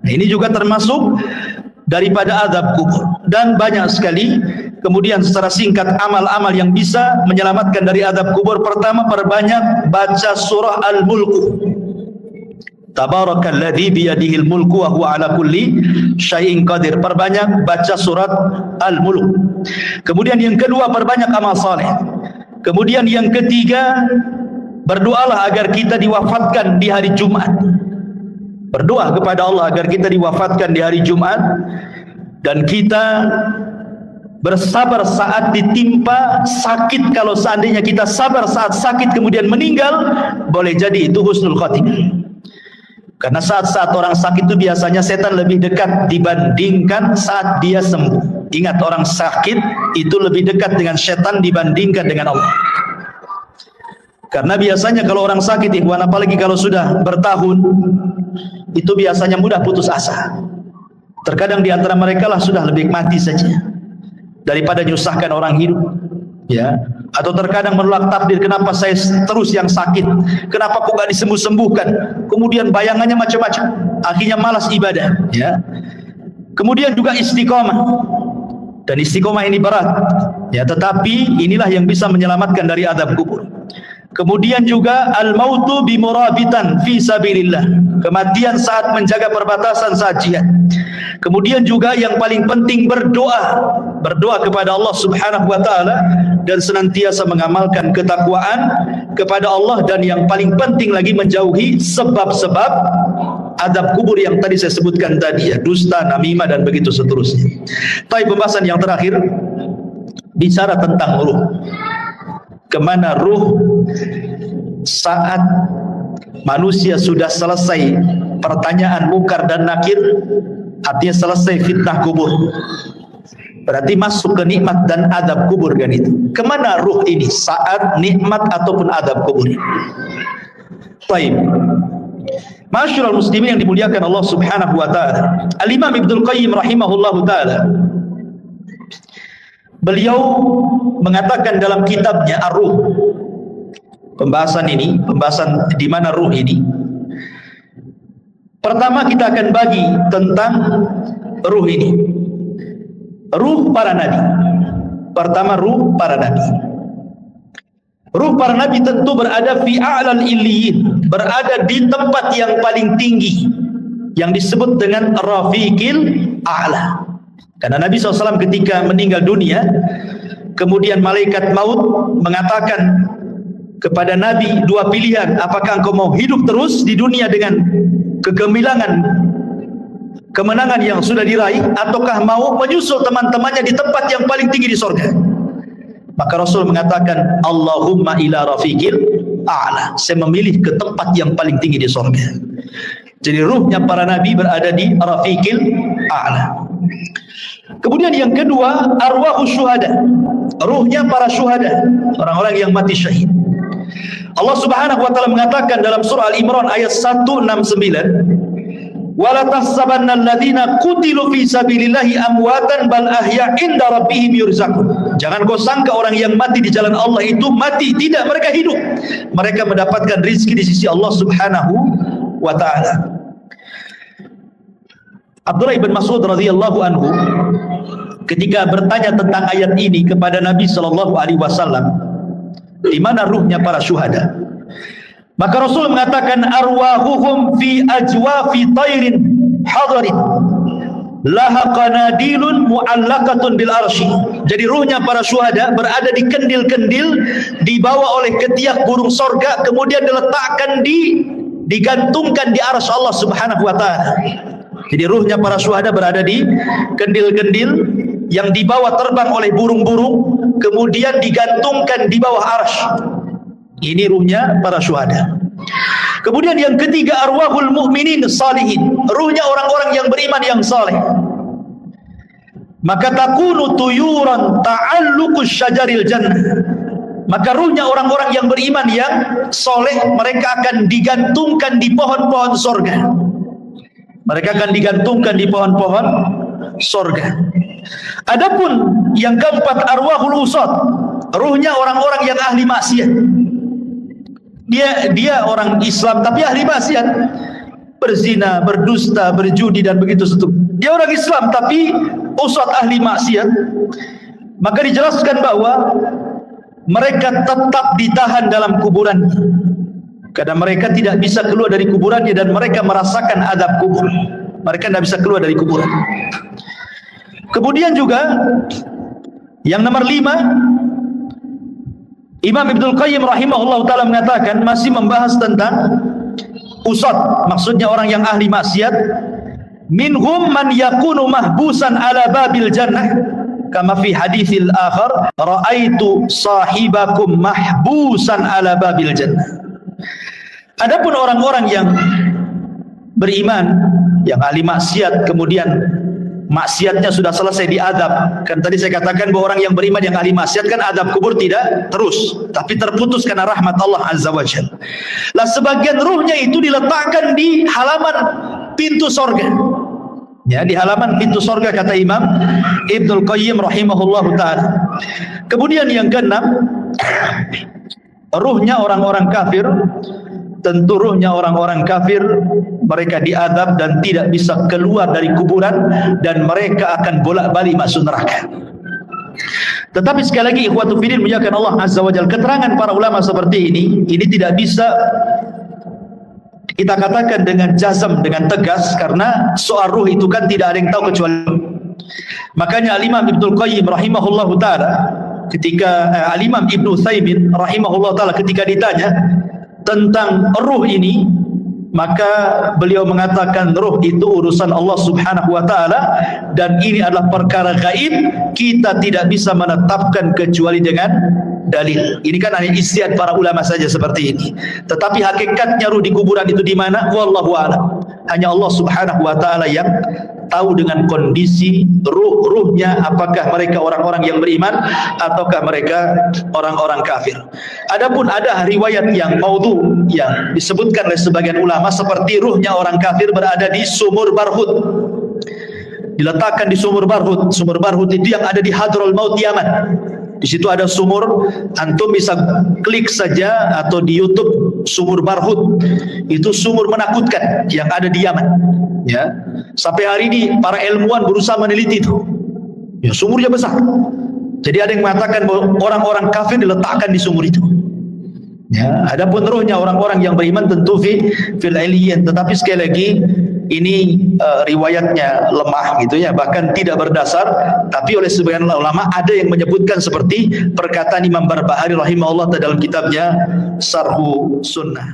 Nah, ini juga termasuk daripada azab kubur. Dan banyak sekali. Kemudian secara singkat amal-amal yang bisa menyelamatkan dari azab kubur. Pertama, perbanyak baca surah Al-Mulk. Tabarakalladzi biyadihil mulku wa huwa ala kulli syai'in qadir. Perbanyak baca surat Al-Mulk. Kemudian yang kedua, perbanyak amal saleh. Kemudian yang ketiga, berdoalah agar kita diwafatkan di hari Jumat. Berdoa kepada Allah agar kita diwafatkan di hari Jumat dan kita bersabar saat ditimpa sakit. Kalau seandainya kita sabar saat sakit kemudian meninggal, boleh jadi itu husnul khotimah. Karena saat-saat orang sakit itu biasanya setan lebih dekat dibandingkan saat dia sembuh. Ingat, orang sakit itu lebih dekat dengan setan dibandingkan dengan Allah. Karena biasanya kalau orang sakit, ikhwan, apalagi kalau sudah bertahun, itu biasanya mudah putus asa. Terkadang di antara mereka lah sudah lebih mati saja daripada nyusahkan orang hidup. Ya, atau terkadang menolak takdir, kenapa saya terus yang sakit, kenapa kok gak disembuh-sembuhkan, kemudian bayangannya macam-macam, akhirnya malas ibadah. Ya, kemudian juga istiqomah, dan istiqomah ini berat, ya, tetapi inilah yang bisa menyelamatkan dari azab kubur. Kemudian juga al-mautu bimurabitan fi sabilillah, kematian saat menjaga perbatasan saat jihad. Kemudian juga yang paling penting berdoa kepada Allah Subhanahu wa taala dan senantiasa mengamalkan ketakwaan kepada Allah, dan yang paling penting lagi menjauhi sebab-sebab azab kubur yang tadi saya sebutkan tadi, ya, dusta, namimah dan begitu seterusnya. Tapi pembahasan yang terakhir bicara tentang ruh. Kemana ruh saat manusia sudah selesai pertanyaan mungkar dan nakir, artinya selesai fitnah kubur. Berarti masuk ke nikmat dan adab kubur kan itu. Kemana ruh ini saat nikmat ataupun adab kubur? Baik. Masyarul muslimin yang dimuliakan Allah Subhanahu wa taala. Al-Imam Ibnu Qayyim rahimahullahu taala, beliau mengatakan dalam kitabnya Ar-Ruh, pembahasan di mana ruh ini. Pertama kita akan bagi tentang ruh ini. Ruh para nabi. Pertama, ruh para nabi. Ruh para nabi tentu berada fi a'lal illiyin, berada di tempat yang paling tinggi yang disebut dengan rafiqil a'la. Karena Nabi SAW ketika meninggal dunia, kemudian malaikat maut mengatakan kepada Nabi dua pilihan, apakah engkau mau hidup terus di dunia dengan kegemilangan kemenangan yang sudah diraih, ataukah mau menyusul teman-temannya di tempat yang paling tinggi di surga? Maka Rasul mengatakan, Allahumma ila rafiqil a'la, saya memilih ke tempat yang paling tinggi di surga. Jadi ruhnya para nabi berada di rafiqil a'la. Kemudian yang kedua, arwahus syuhada, ruhnya para syuhada, orang-orang yang mati syahid. Allah Subhanahu wa taala mengatakan dalam surah Al-Imran ayat 169, wala tahsabanna alladziina qutilu fi sabilillahi amwatan bal ahya' inda rabbihim yurzaqun. Jangan kau sangka orang yang mati di jalan Allah itu mati, tidak, mereka hidup. Mereka mendapatkan rezeki di sisi Allah Subhanahu wa taala. Abdullah bin Mas'ud radhiyallahu anhu ketika bertanya tentang ayat ini kepada Nabi sallallahu alaihi wasallam, di mana ruhnya para syuhada? Maka Rasul mengatakan, arwahuhum fi ajwafi tairin hadarin laha qanadilun mu'allaqatun bil arsy. Jadi ruhnya para syuhada berada di kendil-kendil, dibawa oleh ketiak burung sorga, kemudian diletakkan digantungkan di arsy Allah Subhanahu wa taala. Jadi ruhnya para syuhada berada di kendil-kendil yang dibawa terbang oleh burung-burung, kemudian digantungkan di bawah arsy. Ini ruhnya para syuhada. Kemudian yang ketiga, arwahul mu'minin salihin, ruhnya orang-orang yang beriman yang saleh. Maka takunu tuyuran ta'alluqus syajaril jannah. Maka ruhnya orang-orang yang beriman yang saleh, mereka akan digantungkan di pohon-pohon surga. Mereka akan digantungkan di pohon-pohon surga. Adapun yang keempat, arwahul usad, ruhnya orang-orang yang ahli maksiat. Dia orang Islam tapi ahli maksiat, berzina, berdusta, berjudi dan begitu seterusnya. Dia orang Islam tapi usad ahli maksiat. Maka dijelaskan bahwa mereka tetap ditahan dalam kuburan, karena mereka tidak bisa keluar dari kuburannya dan mereka merasakan adab kubur. Mereka tidak bisa keluar dari kuburan. Kemudian juga yang nomor 5, Imam Ibnu Qayyim rahimahullah ta'ala mengatakan, masih membahas tentang usad, maksudnya orang yang ahli maksiat. Minhum man yakunu mahbusan ala babil jannah, kama fi haditsil akhar, ra'aitu sahibakum mahbusan ala babil jannah. Adapun orang-orang yang beriman, yang ahli maksiat, kemudian maksiatnya sudah selesai diadab. Kan tadi saya katakan bahwa orang yang beriman yang ahli maksiat kan adab kubur tidak terus, tapi terputus karena rahmat Allah Azza wa Jalla. Lah sebagian ruhnya itu diletakkan di halaman pintu sorga. Ya, di halaman pintu sorga kata Imam Ibnu Qayyim rahimahullahu taala. Kemudian yang keenam, ruhnya orang-orang kafir. Tentu ruhnya orang-orang kafir, mereka diadab dan tidak bisa keluar dari kuburan, dan mereka akan bolak-balik masuk neraka. Tetapi sekali lagi ikhwatu fiddin muliakan Allah Azza wa Jalla, keterangan para ulama seperti ini tidak bisa kita katakan dengan jazam, dengan tegas, karena soal ruh itu kan tidak ada yang tahu kecuali. Makanya Al-Imam Ibnu Qayyim rahimahullahu taala ketika Al-Imam Ibnu Utsaimin rahimahullahu taala ketika ditanya tentang ruh ini, Maka beliau mengatakan ruh itu urusan Allah Subhanahu wa taala dan ini adalah perkara gaib, kita tidak bisa menetapkan kecuali dengan dalil. Ini kan hanya ijtihad para ulama saja seperti ini. Tetapi hakikatnya ruh di kuburan itu di mana? Wallahu a'lam. Hanya Allah Subhanahu wa taala yang tahu dengan kondisi ruhnya, apakah mereka orang-orang yang beriman ataukah mereka orang-orang kafir. Adapun ada riwayat yang maudhu yang disebutkan oleh sebagian ulama seperti ruhnya orang kafir berada di sumur Barhut, diletakkan di sumur Barhut. Sumur Barhut itu yang ada di Hadrul Maut Yaman. Di situ ada sumur, antum bisa klik saja atau di YouTube sumur Barhut. Itu sumur menakutkan yang ada di Yaman. Ya, sampai hari ini para ilmuwan berusaha meneliti itu. Ya, sumurnya besar. Jadi ada yang mengatakan bahwa orang-orang kafir diletakkan di sumur itu. Ya, adapun ruhnya orang-orang yang beriman tentu fil iliyyin, tetapi sekali lagi ini riwayatnya lemah gitu ya, bahkan tidak berdasar. Tapi oleh sebagian ulama ada yang menyebutkan seperti perkataan Imam Barbahari rahimahullah dalam kitabnya Syarhu Sunnah.